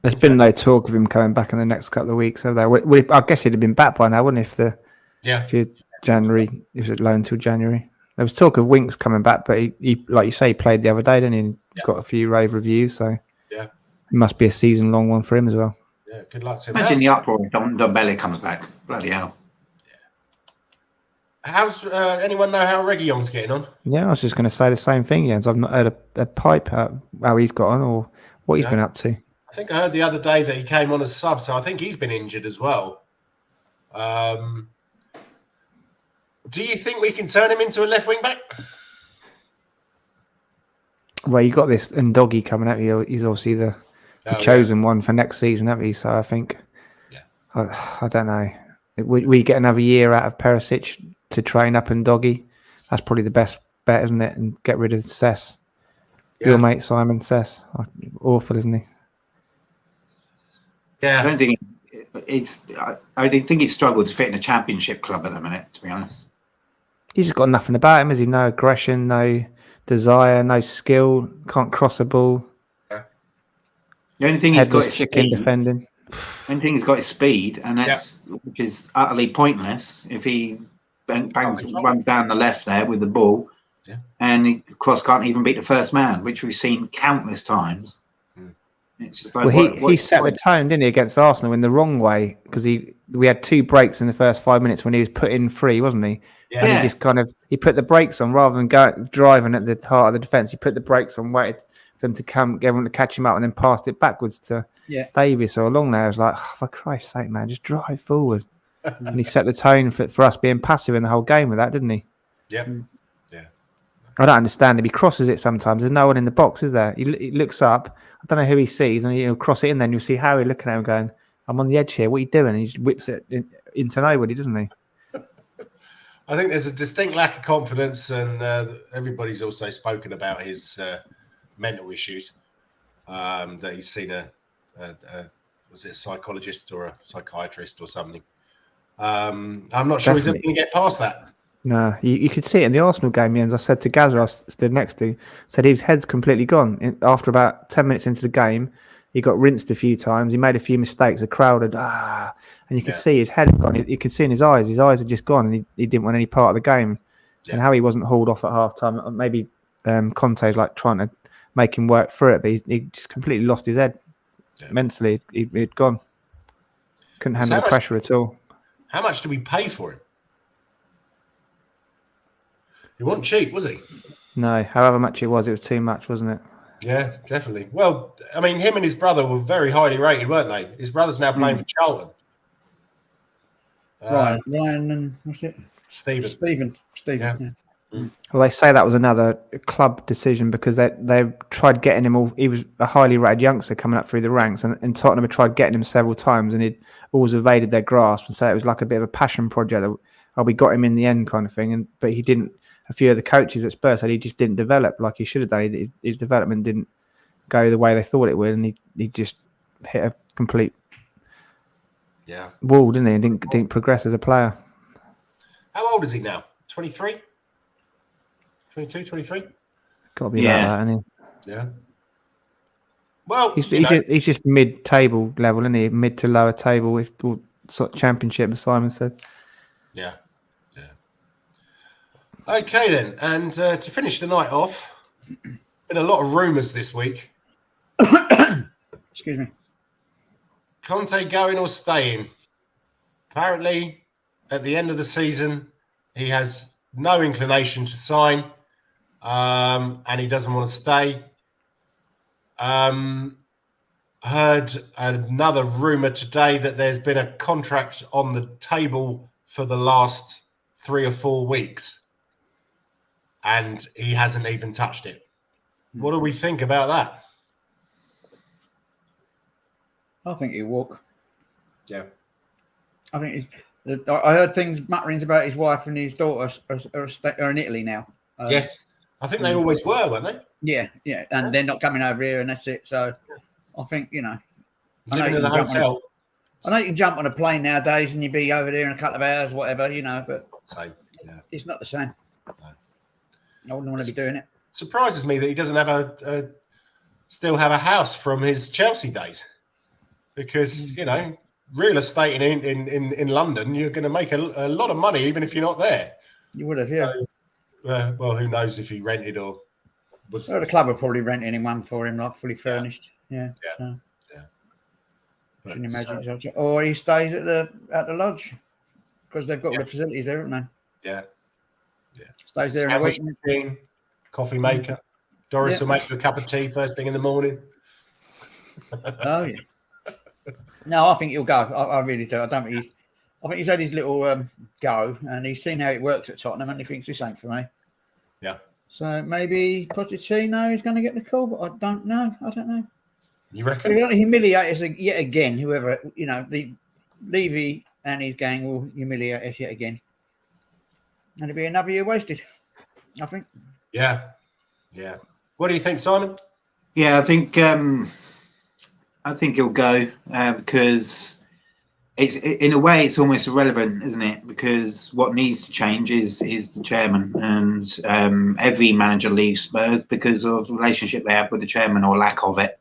There's been no talk of him coming back in the next couple of weeks, have there? I guess he'd have been back by now, wouldn't he? If January, if it loaned till January. There was talk of Winks coming back, but he like you say, he played the other day, didn't he? And got a few rave reviews, so it must be a season-long one for him as well. Yeah, good luck to him. Imagine the uproar if Ndombele comes back. Bloody hell. Yeah. How's anyone know how Reguilon's getting on? Yeah, I was just going to say the same thing, Jens. I've not heard a pipe how he's got on or what he's been up to. I think I heard the other day that he came on as a sub, so I think he's been injured as well. Do you think we can turn him into a left wing back? Well, you got this Ndoggy coming out. He's obviously the chosen one for next season, haven't you? So I think, I don't know. We get another year out of Perisic to train up Ndoggy. That's probably the best bet, isn't it? And get rid of Cess. Your mate Simon Cess. Awful, isn't he? I don't think it's. I don't think he's struggled to fit in a championship club at the minute, to be honest. He's just got nothing about him, has he? No aggression, no desire, no skill. Can't cross a ball. The only thing he's got is chicken speed. defending. The only thing he's got is speed, and that's which is utterly runs down the left there with the ball, and he, of course, can't even beat the first man, which we've seen countless times. It's just like he set the tone, didn't he, against Arsenal in the wrong way, because we had 2 breaks in the first 5 minutes when he was put in free, wasn't he? Yeah. And he just he put the brakes on rather than driving at the heart of the defence. He put the brakes on, waited for them to get everyone to catch him up, and then passed it backwards to Davies or along there. I was like, oh, for Christ's sake, man, just drive forward. And he set the tone for us being passive in the whole game with that, didn't he? Yeah. I don't understand him. He crosses it sometimes. There's no one in the box, is there? He looks up. I don't know who he sees, and he'll cross it in. Then you'll see Harry looking at him, going, "I'm on the edge here. What are you doing?" And he just whips it into nobody, doesn't he? I think there's a distinct lack of confidence, and everybody's also spoken about his mental issues. That he's seen was it a psychologist or a psychiatrist or something? I'm not sure he's ever going to get past that. No, you could see it in the Arsenal game. As I said to Gazza, I stood next to, said his head's completely gone. After about 10 minutes into the game, he got rinsed a few times. He made a few mistakes. The crowd had, and you could see his head had gone. You could see in his eyes had just gone, and he didn't want any part of the game. Yeah. And how he wasn't hauled off at half time. Maybe Conte's like trying to make him work through it, but he just completely lost his head. Mentally. He'd gone. Couldn't handle the pressure at all. How much did we pay for him? He wasn't cheap, was he? No, however much it was too much, wasn't it? Yeah, definitely. Well, I mean, him and his brother were very highly rated, weren't they? His brother's now playing for Charlton. Ryan and what's it? Stephen. Yeah. Well, they say that was another club decision because they tried getting him. He was a highly rated youngster coming up through the ranks, and Tottenham had tried getting him several times, and he'd always evaded their grasp. And so it was like a bit of a passion project. We got him in the end, kind of thing. But he didn't. A few of the coaches at Spurs said he just didn't develop like he should have done. His development didn't go the way they thought it would, and he just hit a complete wall, didn't he? And didn't progress as a player. How old is he now? 23? 22, 23? Got to be like that, isn't he? Yeah. Well, he's just mid-table level, isn't he? Mid to lower table with sort of championship, as Simon said. Yeah. Okay, then. And to finish the night off, been a lot of rumours this week. Excuse me. Conte going or staying? Apparently, at the end of the season, he has no inclination to sign, and he doesn't want to stay. Heard another rumour today that there's been a contract on the table for the last 3 or 4 weeks, and he hasn't even touched it. What do we think about that? I think he'll walk. Yeah. I think I heard mutterings about his wife and his daughter are in Italy now. Yes. I think they always were, weren't they? Yeah. And they're not coming over here, and that's it. So I think, living in a hotel. I know you can jump on a plane nowadays and you'd be over there in a couple of hours, whatever, but same. Yeah. It's not the same. No. I wouldn't want to be doing it. Surprises me that he doesn't have still have a house from his Chelsea days, because real estate in London, you're going to make a lot of money even if you're not there. You would have, yeah. So, well, who knows if he rented or was. The club would probably rent anyone for him, like fully furnished. Yeah. So. Can you imagine? Or he stays at the lodge because they've got all the facilities there, haven't they? Yeah. Stays there in a week. Machine, coffee maker. Doris will make you a cup of tea first thing in the morning. Oh yeah. No, I think he'll go. I really do. I think he's had his little go, and he's seen how it works at Tottenham, and he thinks this ain't for me. Yeah. So maybe Pochettino is going to get the call, but I don't know. You reckon? They're going to humiliate us yet again. Whoever, the Levy and his gang will humiliate us yet again. And it'll be another year wasted, I think. Yeah. What do you think, Simon? Yeah, I think I think he'll go because it's in a way it's almost irrelevant, isn't it? Because what needs to change is the chairman, and every manager leaves Spurs because of the relationship they have with the chairman or lack of it.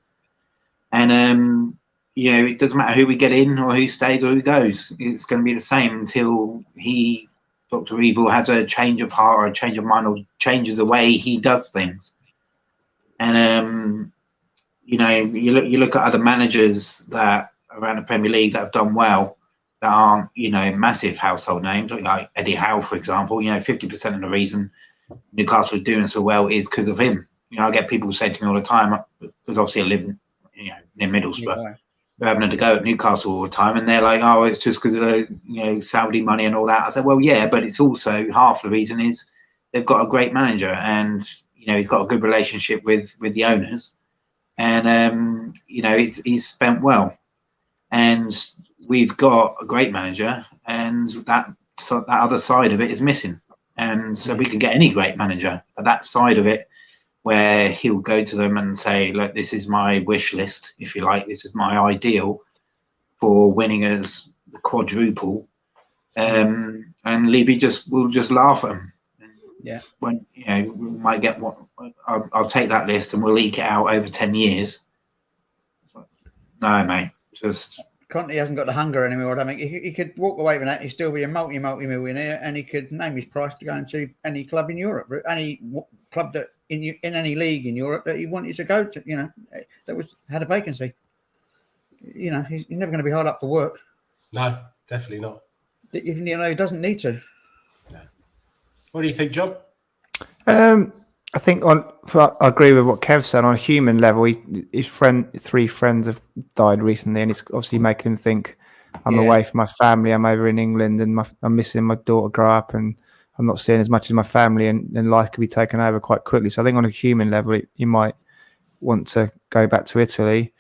And it doesn't matter who we get in or who stays or who goes. It's going to be the same until Dr. Evil, has a change of heart or a change of mind or changes the way he does things. And you look at other managers that around the Premier League that have done well, that aren't massive household names, like Eddie Howe, for example. 50% of the reason Newcastle are doing so well is because of him. I get people say to me all the time, because obviously I live near Middlesbrough, they're having to go at Newcastle all the time, and they're like, oh, it's just because of the Saudi money and all that. I said, well, yeah, but it's also half the reason is they've got a great manager, and he's got a good relationship with the owners, and he's spent well, and we've got a great manager, and that other side of it is missing. And so we could get any great manager, but that side of it, where he'll go to them and say, look, this is my wish list, if you like, this is my ideal for winning as the quadruple, and Levy will just laugh at him. Yeah. When we might get what I'll take that list and we'll leak it out over 10 years. It's like, no, mate, just. Conte hasn't got the hunger anymore. I don't think he could walk away from that. He'd still be a multi-millionaire, and he could name his price to go into any club in Europe, any club that in any league in Europe that he wanted to go to. That had a vacancy. He's never going to be hard up for work. No, definitely not. Even he doesn't need to. No. What do you think, John? I think I agree with what Kev said. On a human level, his three friends have died recently, and it's obviously making him think, I'm away from my family, I'm over in England, and I'm missing my daughter grow up, and I'm not seeing as much as my family, and life could be taken over quite quickly. So I think on a human level, you might want to go back to Italy.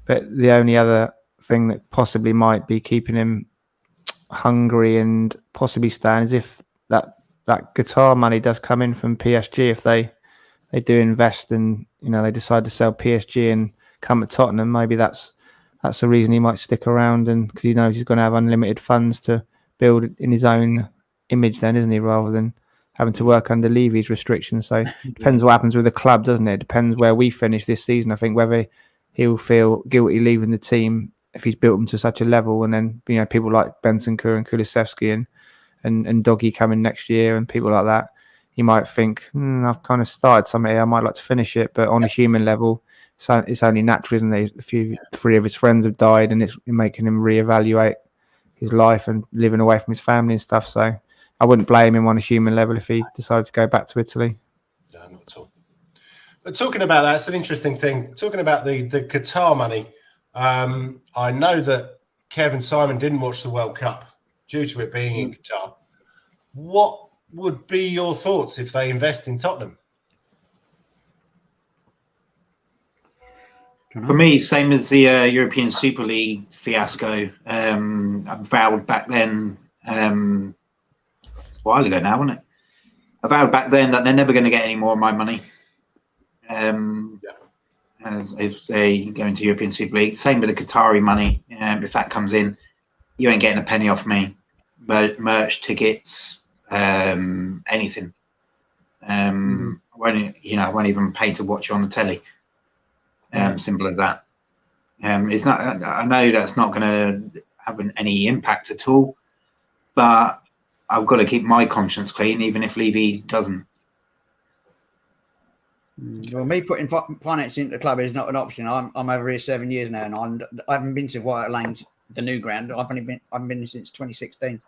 But the only other thing that possibly might be keeping him hungry and possibly staying is if that guitar money does come in from PSG. If they do invest and they decide to sell PSG and come at Tottenham, maybe that's the reason he might stick around, and because he knows he's going to have unlimited funds to build in his own image, then, isn't he? Rather than having to work under Levy's restrictions. So it depends what happens with the club, doesn't it? It depends where we finish this season. I think whether he'll feel guilty leaving the team if he's built them to such a level, and then people like Bentancur and Kulusevski and Doggy coming next year and people like that, he might think, I've kind of started something here, I might like to finish it. But on a human level, it's only natural, isn't it? Three of his friends have died, and it's making him reevaluate his life and living away from his family and stuff. So I wouldn't blame him on a human level if he decided to go back to Italy. No, not at all. But talking about that, it's an interesting thing. Talking about the Qatar money, I know that Kev and Simon didn't watch the World Cup due to it being in Qatar. What would be your thoughts if they invest in Tottenham? For me, same as the European Super League fiasco. I vowed back then, a while ago now, wasn't it? I vowed back then that they're never going to get any more of my money. As if they go into European Super League. Same with the Qatari money. If that comes in, you ain't getting a penny off me. But merch, tickets, anything. I won't even pay to watch you on the telly. Simple as that. It's not. I know that's not going to have any impact at all, but I've got to keep my conscience clean, even if Levy doesn't. Well, me putting finance into the club is not an option. I'm over here 7 years now, and I haven't been to White Hart Lane, the new ground. I've been since 2016,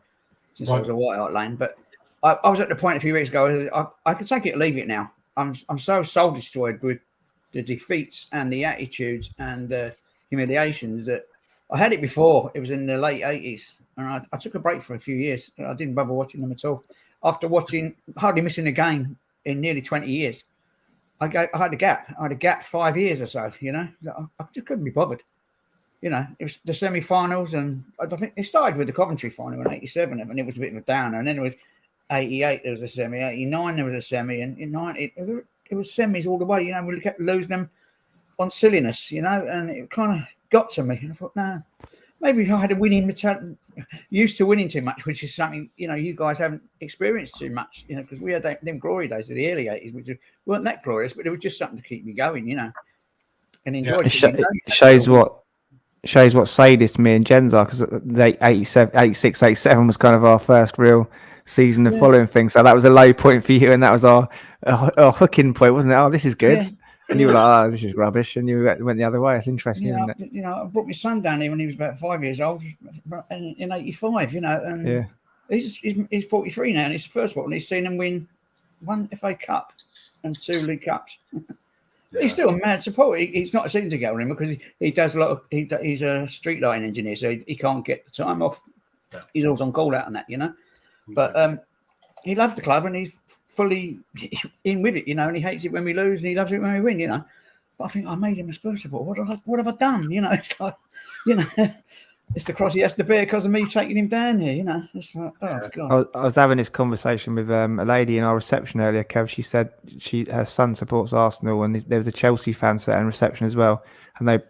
since I was at White Hart Lane. But I was at the point a few weeks ago. I could take it or leave it now. I'm so soul destroyed with the defeats and the attitudes and the humiliations that I had it before. It was in the late 80s, and I took a break for a few years. I didn't bother watching them at all. After hardly missing a game in nearly 20 years. I had a gap. I had a gap 5 years or so, I just couldn't be bothered. It was the semi-finals, and I think it started with the Coventry final in 87, and it was a bit of a downer. And then it was 88, there was a semi, 89, there was a semi, and in 90, it was semis all the way. We kept losing them on silliness, and it kind of got to me. And I thought, no, maybe I had a winning mentality, used to winning too much, which is something, you guys haven't experienced too much, because we had them glory days of the early 80s, which weren't that glorious, but it was just something to keep me going, and enjoy it. Shows what sadist me and Jens are, because the 86, 87 was kind of our first real season of following things. So that was a low point for you, and that was our hooking point, wasn't it? Oh, this is good. Yeah. And you were like, oh, this is rubbish. And you went the other way. It's interesting, isn't it? I brought my son down here when he was about 5 years old in 85, and he's 43 now, and it's the first one. And he's seen him win 1 FA Cup and 2 League Cups. He's still a mad support. He's not a season ticket with him because he does a lot of. He's a street lighting engineer, so he can't get the time off. Yeah. He's always on call out on that, But he loves the club and he's fully in with it, and he hates it when we lose and he loves it when we win, But I think I made him a Spurs supporter. What have I done? It's like, it's the cross he has to bear because of me taking him down here, It's like, oh God. I was having this conversation with a lady in our reception earlier, Kev. She said her son supports Arsenal, and there was a Chelsea fan sat in reception as well.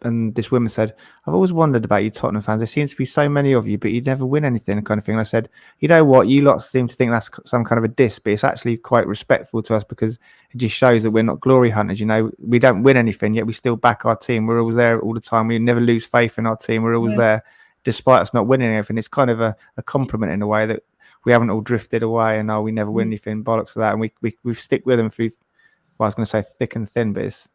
And this woman said, I've always wondered about you Tottenham fans. There seems to be so many of you, but you never win anything, kind of thing. And I said, you know what? You lot seem to think that's some kind of a diss, but it's actually quite respectful to us because it just shows that we're not glory hunters. We don't win anything, yet we still back our team. We're always there all the time. We never lose faith in our team. We're always there, despite us not winning anything. It's kind of a compliment in a way that we haven't all drifted away and we never win anything, bollocks of that. And we stick with them through, I was going to say thick and thin, but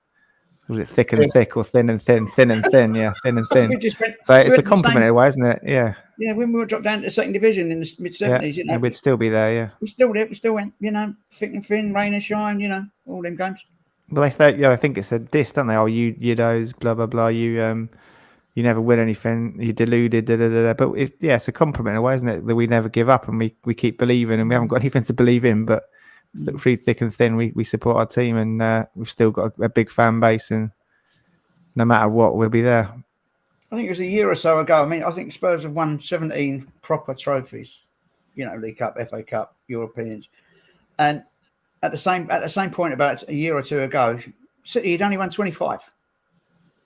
was it thick and thick or thin and thin? Thin and thin, yeah, thin and thin. So it's a compliment in a way, isn't it? Yeah. Yeah, when we were dropped down to the second division in the mid-70s, and we'd still be there, yeah. We're still there. We still went, thick and thin, rain and shine, all them games. Well, they thought, I think it's a diss, don't they? Oh, you those, blah, blah, blah. You never win anything. You're deluded, da, da, da, da. But it's a compliment in a way, isn't it? That we never give up and we keep believing, and we haven't got anything to believe in, but through thick and thin, we support our team, and we've still got a big fan base, and no matter what, we'll be there. I think it was a year or so ago. I think Spurs have won 17 proper trophies, League Cup, FA Cup, Europeans, and at the same point about a year or two ago, City had only won 25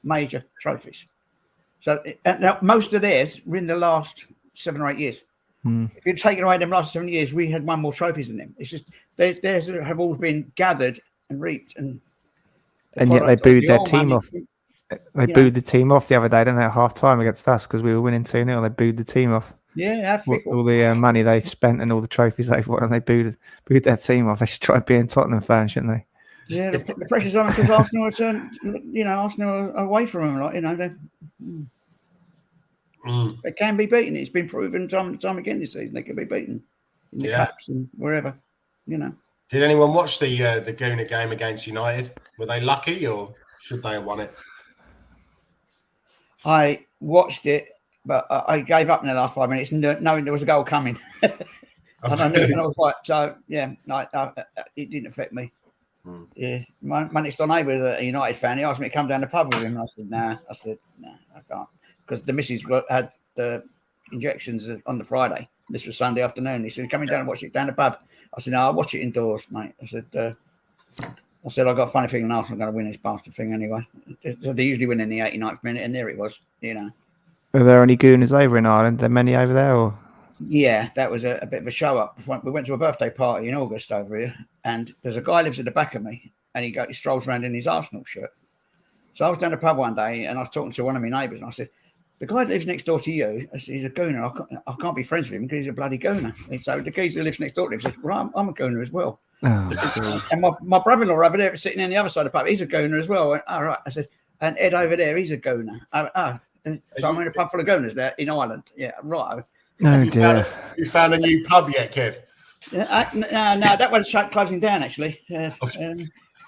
major trophies. So most of theirs were in the last 7 or 8 years. If you'd taken away them last 7 years, we had won more trophies than them. It's just theirs have all been gathered and reaped, and yet they booed their team off. They booed the team off the other day, didn't they, at half time against us because we were winning 2-0. They booed the team off. Yeah, all the money they spent and all the trophies they've won, and they booed their team off. They should try being Tottenham fans, shouldn't they? Yeah, the pressure's on because Arsenal are Arsenal are away from them, they can be beaten. It's been proven time and time again this season. They can be beaten in the cups and wherever, Did anyone watch the Gooner game against United? Were they lucky, or should they have won it? I watched it, but I gave up in the last 5 minutes, knowing there was a goal coming. And I was like, so yeah, it didn't affect me. Yeah, my next door neighbour was a United fan. He asked me to come down the pub with him, and I said, nah, I can't, because the missus had the injections on the Friday. This was Sunday afternoon. He said, coming down and watch it down the pub. I said, no, I'll watch it indoors, mate. I said, I've got a funny feeling Arsenal are going to win this bastard thing anyway. They usually win in the 89th minute, and there it was, Are there any Gooners over in Ireland? Are there many over there, or? Yeah, that was a bit of a show up. We went to a birthday party in August over here, and there's a guy who lives at the back of me, and he strolls around in his Arsenal shirt. So I was down the pub one day, and I was talking to one of my neighbours, and I said, the guy that lives next door to you, he's a Gooner. I can't be friends with him because he's a bloody Gooner. And so the geezer who lives next door to him says, well, I'm a Gooner as well. Oh, and my brother-in-law over there sitting on the other side of the pub, he's a Gooner as well. I went, all right. I said, and Ed over there, he's a Gooner. So I'm in a pub full of Gooners there in Ireland. Yeah, right. Oh, dear. You found a new pub yet, Kev? No, that one's closing down, actually.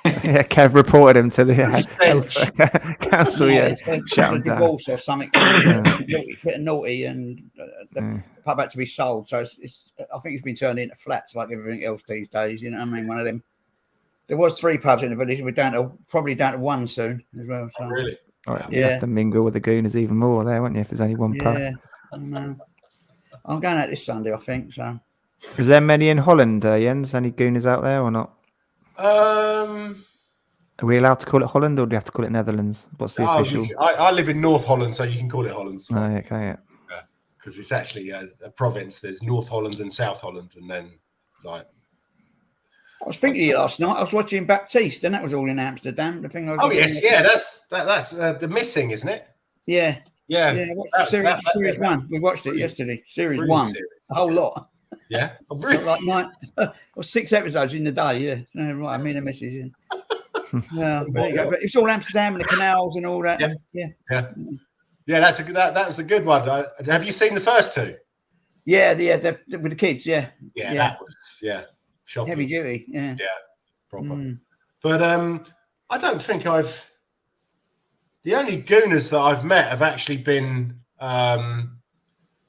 Yeah, Kev reported him to the council. Shut him down. Divorce or something. Bit naughty, and the pub had to be sold. So I think it's been turned into flats like everything else these days. You know what I mean? One of them. There was 3 pubs in the village. We're probably down to 1 soon as well. So. Oh, really? You have to mingle with the Gooners even more there, won't you? If there's only 1 pub. Yeah, I know. I'm going out this Sunday, I think. So. Is there many in Holland, Jens? Any Gooners out there or not? Are we allowed to call it Holland, or do we have to call it Netherlands? What's the official? I live in North Holland, so you can call it Holland. Oh, okay, yeah. Because it's actually a province. There's North Holland and South Holland, and then like. I was thinking of you last night. I was watching Baptiste, and that was all in Amsterdam. The thing. That's the missing, isn't it? Yeah. Yeah. Yeah. Series 1. We watched it yesterday. Series 1. Series. A whole lot. Yeah. Really? Like 9 or 6 episodes in the day. Yeah. Right. I mean, a message. Yeah. Yeah, but it's all Amsterdam and the canals and all that. Yeah. That was a good one. Have you seen the first two? Yeah, with the kids. Yeah. That was shocking. Heavy duty. Yeah. Proper. But I don't think the only gooners that I've met have actually been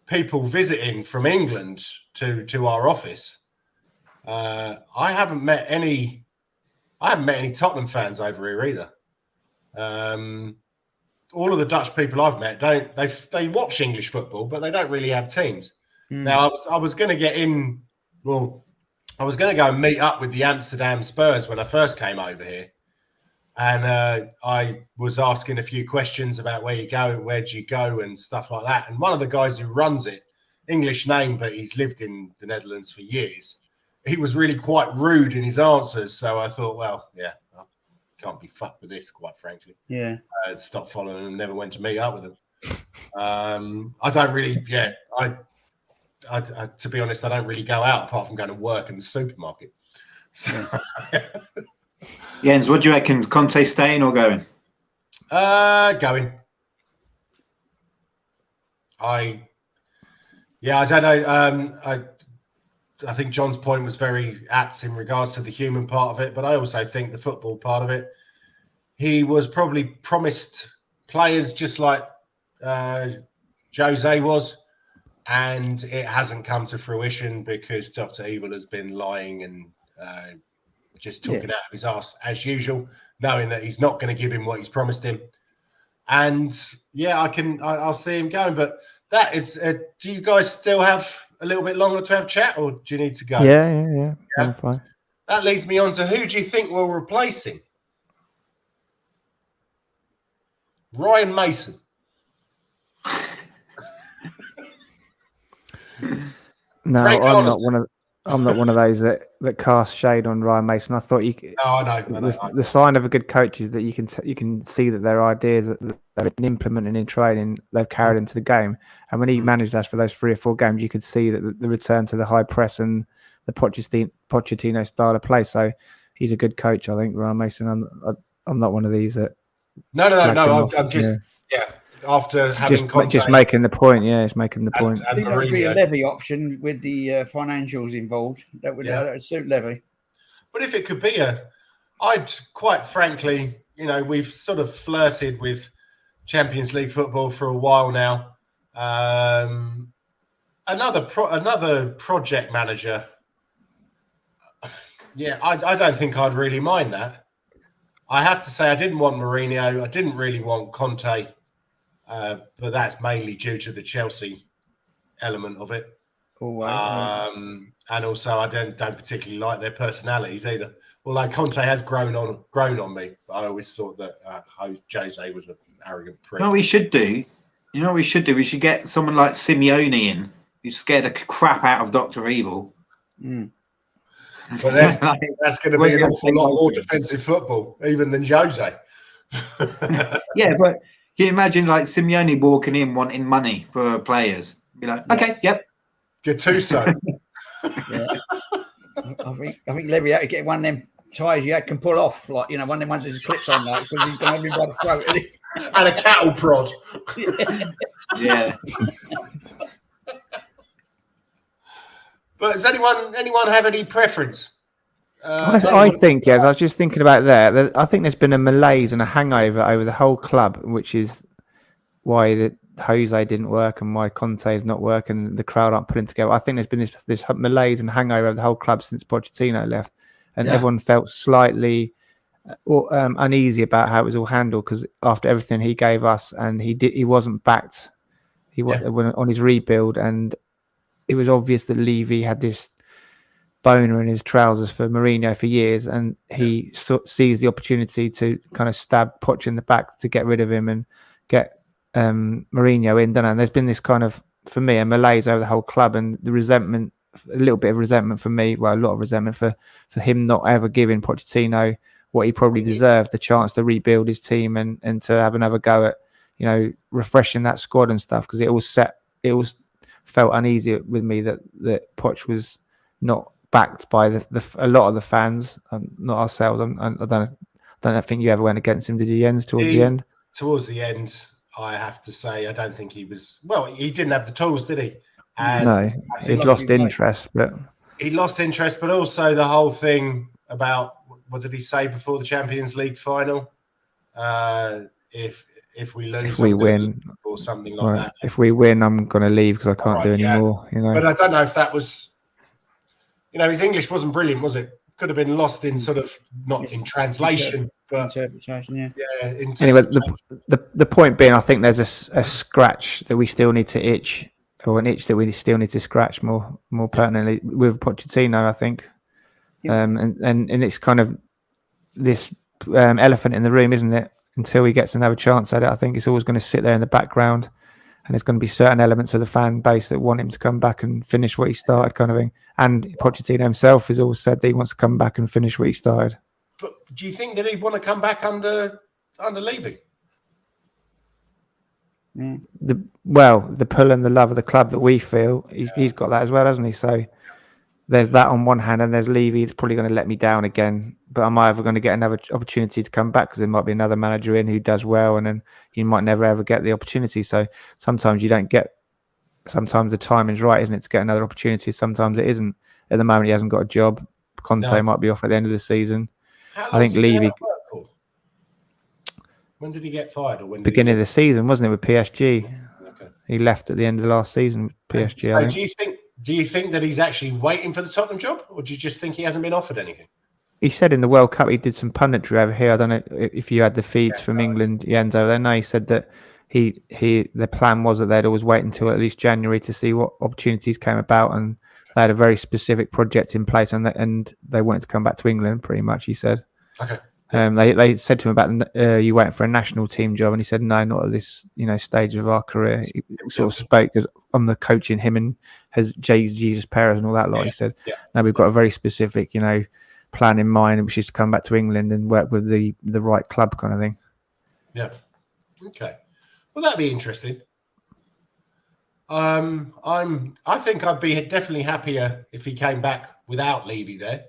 people visiting from England to our office. I haven't met any Tottenham fans over here either. All of the Dutch people I've met they watch English football, but they don't really have teams. Now I was going to get in. Well, I was going to go and meet up with the Amsterdam Spurs when I first came over here, and I was asking a few questions about where do you go, and stuff like that. And one of the guys who runs it, English name, but he's lived in the Netherlands for years. He was really quite rude in his answers, so I thought, well, I can't be fucked with this, quite frankly. Yeah. Stopped following him, never went to meet up with him. I don't really, I to be honest, I don't really go out apart from going to work in the supermarket. So, Jens, what do you reckon? Conte staying or going? Going. I don't know. I think John's point was very apt in regards to the human part of it, but I also think the football part of it. He was probably promised players just like Jose was, and it hasn't come to fruition because Dr. Evil has been lying and just talking out of his ass as usual, knowing that he's not going to give him what he's promised him. And I'll see him going, but that is. Do you guys still have a little bit longer to have chat, or do you need to go? Yeah. I'm fine. That leads me on to who do you think will replace him? Ryan Mason. No, Frank I'm Anderson. not one of those that cast shade on Ryan Mason. I thought I know. The sign of a good coach is that you can see that their ideas that they've been implementing in training, they've carried into the game. And when he managed us for those 3 or 4 games, you could see that the return to the high press and the Pochettino style of play. So he's a good coach, I think. Ryan Mason. I'm not one of these that. No. I'm just after having just making the point. Yeah, it's making the point. I think that would be a Levy option with the financials involved. That would suit Levy. But if it could be I'd quite frankly, we've sort of flirted with Champions League football for a while now. Another project manager. Yeah, I don't think I'd really mind that. I have to say I didn't want Mourinho. I didn't really want Conte. But that's mainly due to the Chelsea element of it. Always, and also I don't particularly like their personalities either. Although Conte has grown on me, but I always thought that Jose was an arrogant prick. No, we should do. You know what we should do? We should get someone like Simeone in, who's scared the crap out of Dr. Evil. But then that's going to be an awful lot more defensive football, even than Jose. Yeah, but can you imagine like Simeone walking in wanting money for players? Be like, okay, yep. Gattuso. I think Levy had to get one of them ties you can pull off, like one of them ones with clips on, like because he's going to have him by the throat. And a cattle prod. Yeah. But does anyone have any preference? I think, I was just thinking about that. I think there's been a malaise and a hangover over the whole club, which is why the Jose didn't work and why Conte is not working and the crowd aren't pulling together. I think there's been this malaise and hangover of the whole club since Pochettino left, and everyone felt slightly uneasy about how it was all handled because after everything he gave us and he wasn't backed. He went on his rebuild, and it was obvious that Levy had this boner in his trousers for Mourinho for years, and he sees the opportunity to kind of stab Poch in the back to get rid of him and get Mourinho in, don't know? And there's been this kind of, for me, a malaise over the whole club, and the resentment, a little bit of resentment for me, well, a lot of resentment for him not ever giving Pochettino what he probably deserved, the chance to rebuild his team and to have another go at, you know, refreshing that squad and stuff, because it was felt uneasy with me that Poch was not backed by a lot of the fans, not ourselves. I don't think you ever went against him, did you, Jens, towards the end? Towards the end, I have to say, I don't think he was. Well, he didn't have the tools, did he? And no, he'd lost interest, but he lost interest. But also the whole thing about, what did he say before the Champions League final? If we lose, if we win, or something like that. If we win, I'm going to leave because I can't do any more. You know, but I don't know if that was. You know, his English wasn't brilliant, was it? Could have been lost in sort of, not in translation, but interpretation. Yeah. Anyway, the point being, I think there's a scratch that we still need to itch, or an itch that we still need to scratch more pertinently with Pochettino, I think. Yeah. And it's kind of this elephant in the room, isn't it? Until he gets another chance at it, I think it's always going to sit there in the background. And there's going to be certain elements of the fan base that want him to come back and finish what he started, kind of thing. And Pochettino himself has always said that he wants to come back and finish what he started. But do you think that he'd want to come back under Levy? The pull and the love of the club that we feel, he's got that as well, hasn't he? So there's that on one hand, and there's Levy. It's probably going to let me down again, but I'm either going to get another opportunity to come back because there might be another manager in who does well, and then you might never ever get the opportunity. So sometimes you don't get. Sometimes the timing's right, isn't it, to get another opportunity? Sometimes it isn't. At the moment, he hasn't got a job. Conte might be off at the end of the season. I think Levy. When did he get fired? Or when? Beginning of the season, wasn't it, with PSG? Okay. He left at the end of last season with PSG. So do you think that he's actually waiting for the Tottenham job, or do you just think he hasn't been offered anything? He said in the World Cup he did some punditry over here. I don't know if you had the feeds from England, Jens, over there. No, he said that the plan was that they'd always wait until at least January to see what opportunities came about, and they had a very specific project in place, and they wanted to come back to England. Pretty much, he said. Okay. They said to him about you waiting for a national team job, and he said no, not at this stage of our career. He sort of spoke as on the coaching him and has Jesus Perez and all that lot. He said no, we've got a very specific plan in mind, which is to come back to England and work with the right club, kind of thing. Yeah. Okay. Well, that'd be interesting. I think I'd be definitely happier if he came back without Levy there.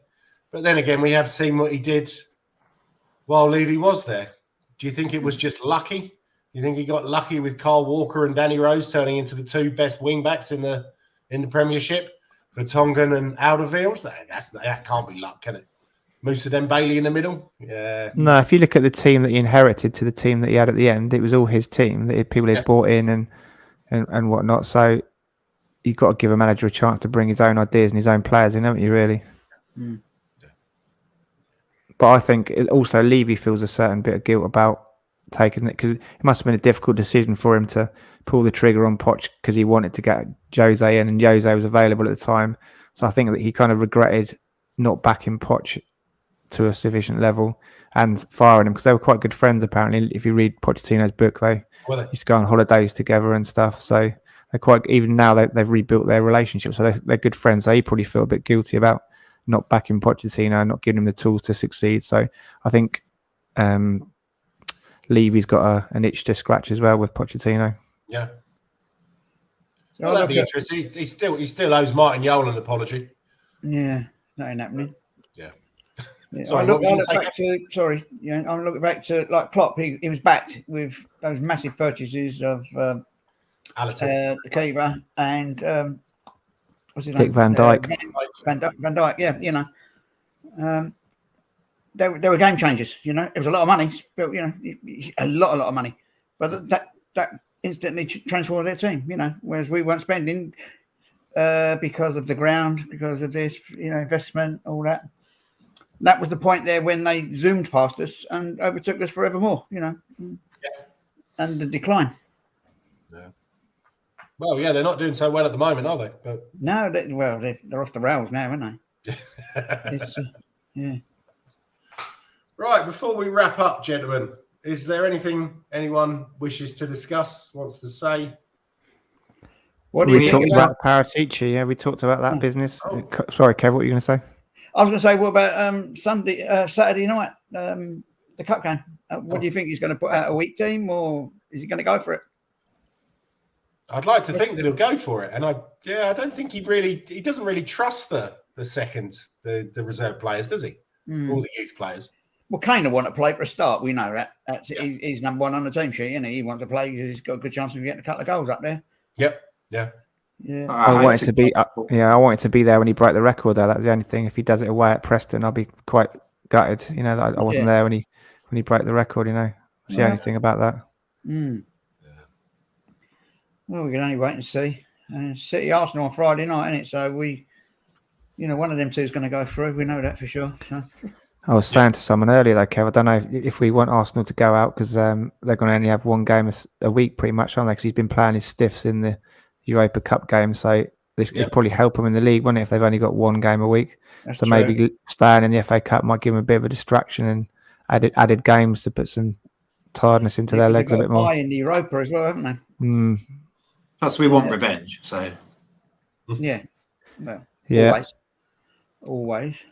But then again, we have seen what he did while Levy was there. Do you think it was just lucky? Do you think he got lucky with Kyle Walker and Danny Rose turning into the two best wing backs in the Premiership for Tongan and Alderweireld? That can't be luck, can it? Moussa Dembele in the middle? Yeah. No, if you look at the team that he inherited to the team that he had at the end, it was all his team that people had bought in and whatnot. So you've got to give a manager a chance to bring his own ideas and his own players in, haven't you, really? Mm. But I think also Levy feels a certain bit of guilt about taking it, because it must have been a difficult decision for him to pull the trigger on Poch because he wanted to get Jose in, and Jose was available at the time. So I think that he kind of regretted not backing Poch to a sufficient level and firing him, because they were quite good friends apparently. If you read Pochettino's book, they used to go on holidays together and stuff. So they're quite, even now they've rebuilt their relationship, so they're good friends. So he probably feel a bit guilty about not backing Pochettino and not giving him the tools to succeed. So I think Levy's got an itch to scratch as well with Pochettino. Yeah. Well, that'd be interesting. He still owes Martin Yole an apology. Yeah, that ain't happening. Yeah. Sorry, I'm looking back to like Klopp. He was backed with those massive purchases of Alisson, Keeper and what's his Dick name? Van Dijk. Van Dijk, yeah, they were game changers. It was a lot of money, but a lot of money. But that instantly transformed their team. Whereas we weren't spending because of the ground, because of this, investment, all that. That was the point there when they zoomed past us and overtook us forevermore. And the decline. Yeah. Well, yeah, they're not doing so well at the moment, are they? But no, they're off the rails now, aren't they? It's, yeah. Right, before we wrap up, gentlemen, is there anything anyone wishes to discuss, wants to say? What do you We think talked about Paratici. Yeah, we talked about that business. Oh. Sorry, Kev, what were you going to say? I was going to say, what about Saturday night, the cup game? What do you think? He's going to put out a weak team, or is he going to go for it? I'd like to think that he'll go for it, and I don't think he doesn't really trust the reserve players, does he? All the youth players. Well, Kane will want to play for a start. We know that. He's number one on the team sheet, isn't he? He wants to play because he's got a good chance of getting a couple of goals up there. Yep. Yeah. Yeah. I wanted to be. I wanted to be there when he broke the record. Though that was the only thing. If he does it away at Preston, I'll be quite gutted. You know, that I wasn't there when he broke the record. You know, that's the only thing about that. Yeah. Well, we can only wait and see. City Arsenal on Friday night, isn't it? So one of them two is going to go through. We know that for sure. So. I was saying to someone earlier, though, Kev, I don't know if we want Arsenal to go out because they're going to only have one game a week, pretty much, aren't they? Because he's been playing his stiffs in the Europa Cup game, so this could probably help him in the league, wouldn't it, if they've only got one game a week? That's so true. Maybe staying in the FA Cup might give him a bit of a distraction and added games to put some tiredness into their legs a bit more. In the Europa as well, haven't they? Plus, we want revenge, so yeah, well, always.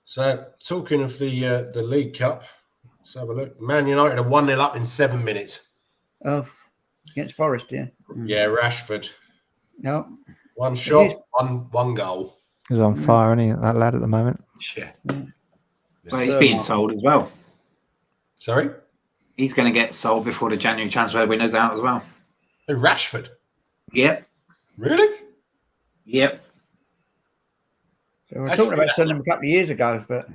So, talking of the League Cup, let's have a look. Man United are 1-0 up in 7 minutes. Oh, against Forest, yeah. Yeah, Rashford. No. One shot, one goal. He's on fire, isn't he, that lad at the moment? Yeah. Well, he's being sold as well. Sorry? He's going to get sold before the January transfer window's out as well. Who, Rashford? Yep. Really? Yep. So we were talking about selling him a couple of years ago, but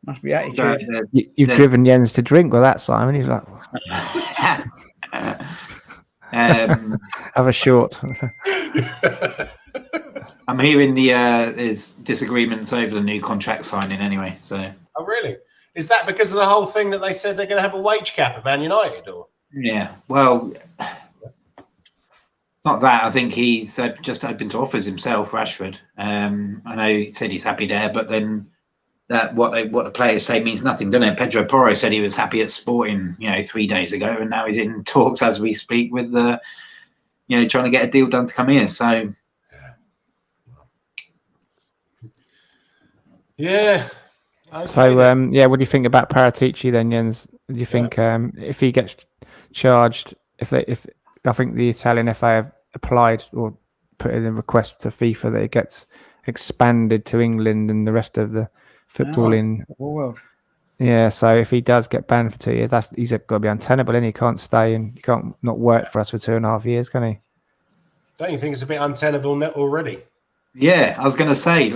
must be attitude. You've driven Jens to drink with that, Simon. He's like, have a short. I'm hearing there's disagreements over the new contract signing anyway. So. Oh, really? Is that because of the whole thing that they said they're going to have a wage cap at Man United, or? Yeah. Well. Not that. I think he's just open to offers himself, Rashford. I know he said he's happy there, but then that what the players say means nothing, doesn't it? Pedro Porro said he was happy at Sporting, 3 days ago, and now he's in talks as we speak with trying to get a deal done to come here. So, yeah. Okay. So, what do you think about Paratici then, Jens? Do you think if he gets charged, if I think the Italian FA have applied or put in a request to FIFA that it gets expanded to England and the rest of the footballing world. Yeah, so if he does get banned for 2 years, he's got to be untenable, and he can't stay and he can't not work for us for 2.5 years, can he? Don't you think it's a bit untenable already? Yeah, I was going to say,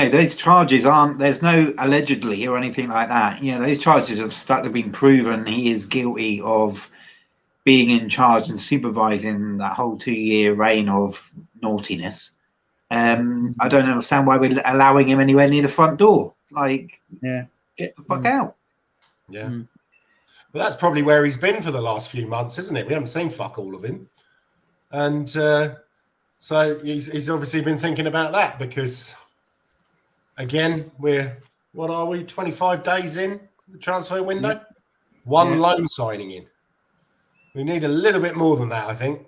those charges there's no allegedly or anything like that. Those charges have been proven he is guilty of being in charge and supervising that whole 2-year reign of naughtiness. I don't understand why we're allowing him anywhere near the front door. Get the fuck out. Yeah. Well, that's probably where he's been for the last few months, isn't it? We haven't seen fuck all of him. And so he's obviously been thinking about that because, again, what are we, 25 days in to the transfer window? Yeah. One loan signing in. We need a little bit more than that, I think.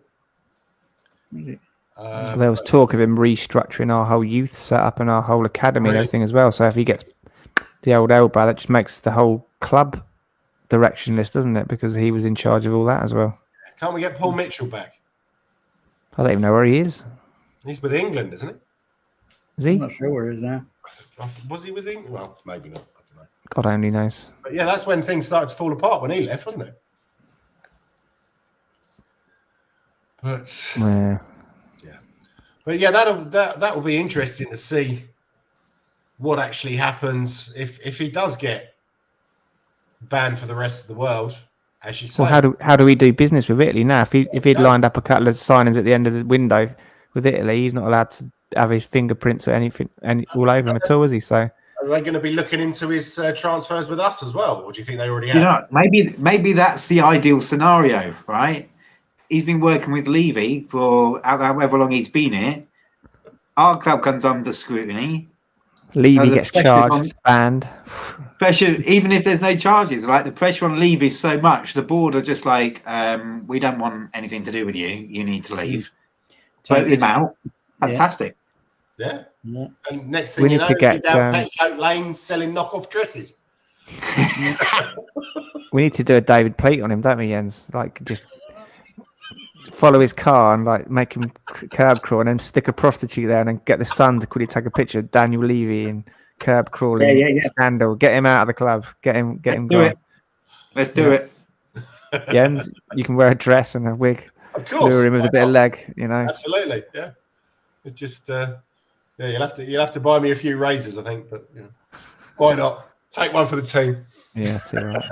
There was talk of him restructuring our whole youth setup and our whole academy and everything as well. So if he gets the old elbow, that just makes the whole club directionless, doesn't it? Because he was in charge of all that as well. Can't we get Paul Mitchell back? I don't even know where he is. He's with England, isn't he? Is he? I'm not sure where he is now. Was he with England? Well, maybe not. I don't know. God only knows. But yeah, that's when things started to fall apart when he left, wasn't it? But that will be interesting to see what actually happens if he does get banned for the rest of the world, as you say. Well, how do we do business with Italy now? If he'd lined up a couple of signings at the end of the window with Italy, he's not allowed to have his fingerprints or anything all over him at all, is he? So are they going to be looking into his transfers with us as well, or do you think they already have? Maybe that's the ideal scenario, right? He's been working with Levy for however long he's been here. our club comes under scrutiny. Levy the gets pressure's charged, banned. Pressure, even if there's no charges, like the pressure on Levy is so much, the board are just like, we don't want anything to do with you. You need to leave. Vote him out. Fantastic. Yeah. Yeah. And next thing We you need know, to you're get, down Petticoat Lane selling knockoff dresses. We need to do a David Pleat on him, don't we, Jens? Like, just follow his car and like make him curb crawl, and then stick a prostitute there, and then get the Sun to quickly take a picture of Daniel Levy and curb crawling scandal. Get him out of the club. Get him gone. Let's do it. Jens, you can wear a dress and a wig. Of course. Lure him with a bit of leg, Absolutely. Yeah. It just you'll have to buy me a few razors, I think, but why not? Take one for the team. Yeah, too right.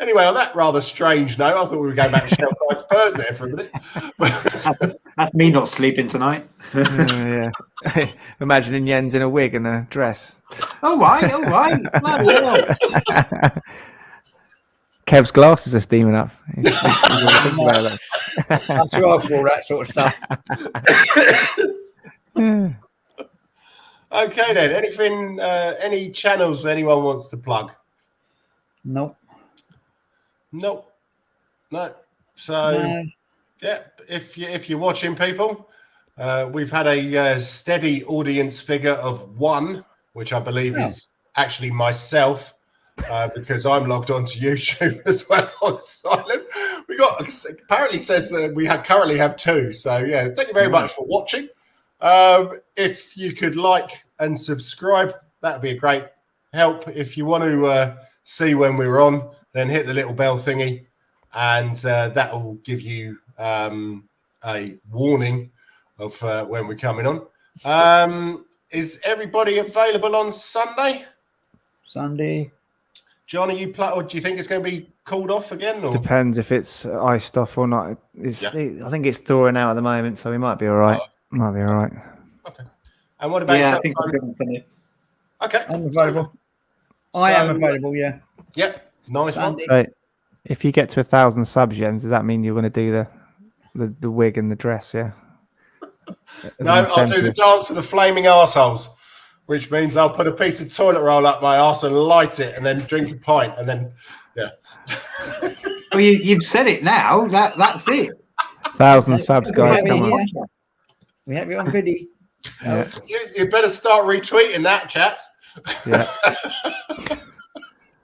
Anyway, on that rather strange note, I thought we were going back to Shell Spurs there for a minute. That's me not sleeping tonight. Yeah. Imagining Jens in a wig and a dress. All right. Bloody hell. Kev's glasses are steaming up. I'm too old for all that sort of stuff. Okay, then. Anything, any channels anyone wants to plug? Nope. No. So, yeah, if you're watching, people, we've had a steady audience figure of 1, which I believe is actually myself, because I'm logged on to YouTube as well on silent. We got apparently says that we currently have 2. So yeah, thank you very much for watching. If you could like and subscribe, that'd be a great help. If you want to see when we're on, then hit the little bell thingy, and that will give you a warning of when we're coming on. Is everybody available on Sunday? Sunday. Johnny, or do you think it's going to be called off again? Or? Depends if it's iced off or not. I think it's thawing out at the moment, so we might be all right. Okay. And what about I think Okay. I'm available. I am available, yeah. Yep. Nice one. So if you get to 1,000 subs, Jens, does that mean you're going to do the wig and the dress, yeah? No, I'll do the dance of the flaming arseholes, which means I'll put a piece of toilet roll up my arse and light it, and then drink a pint, and then Well, you've said it now. That's it. 1,000 subs, guys. Come on. We have you on video. Yeah. You better start retweeting that, chaps. Yeah.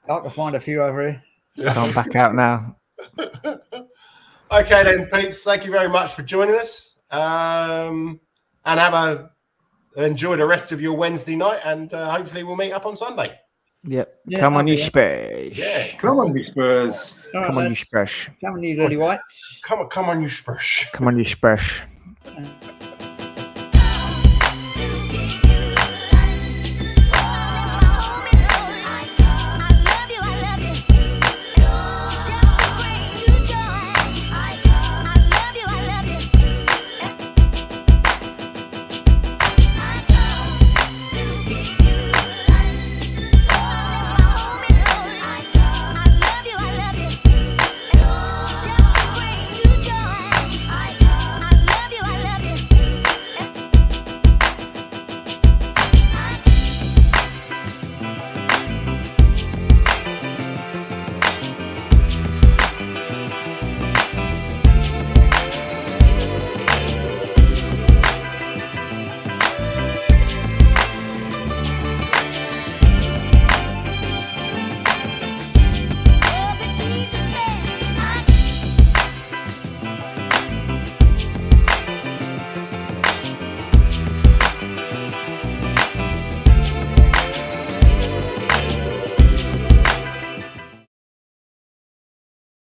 I can find a few over here. Can't back out now. Okay then, peeps. Thank you very much for joining us. And enjoy the rest of your Wednesday night, and hopefully we'll meet up on Sunday. Yep. Yeah, Come on, you Spurs. Yeah. Come on, you Spurs. Come on, you Spurs. Come on, you lily whites. Come on, you Spurs. Come on, you Spurs.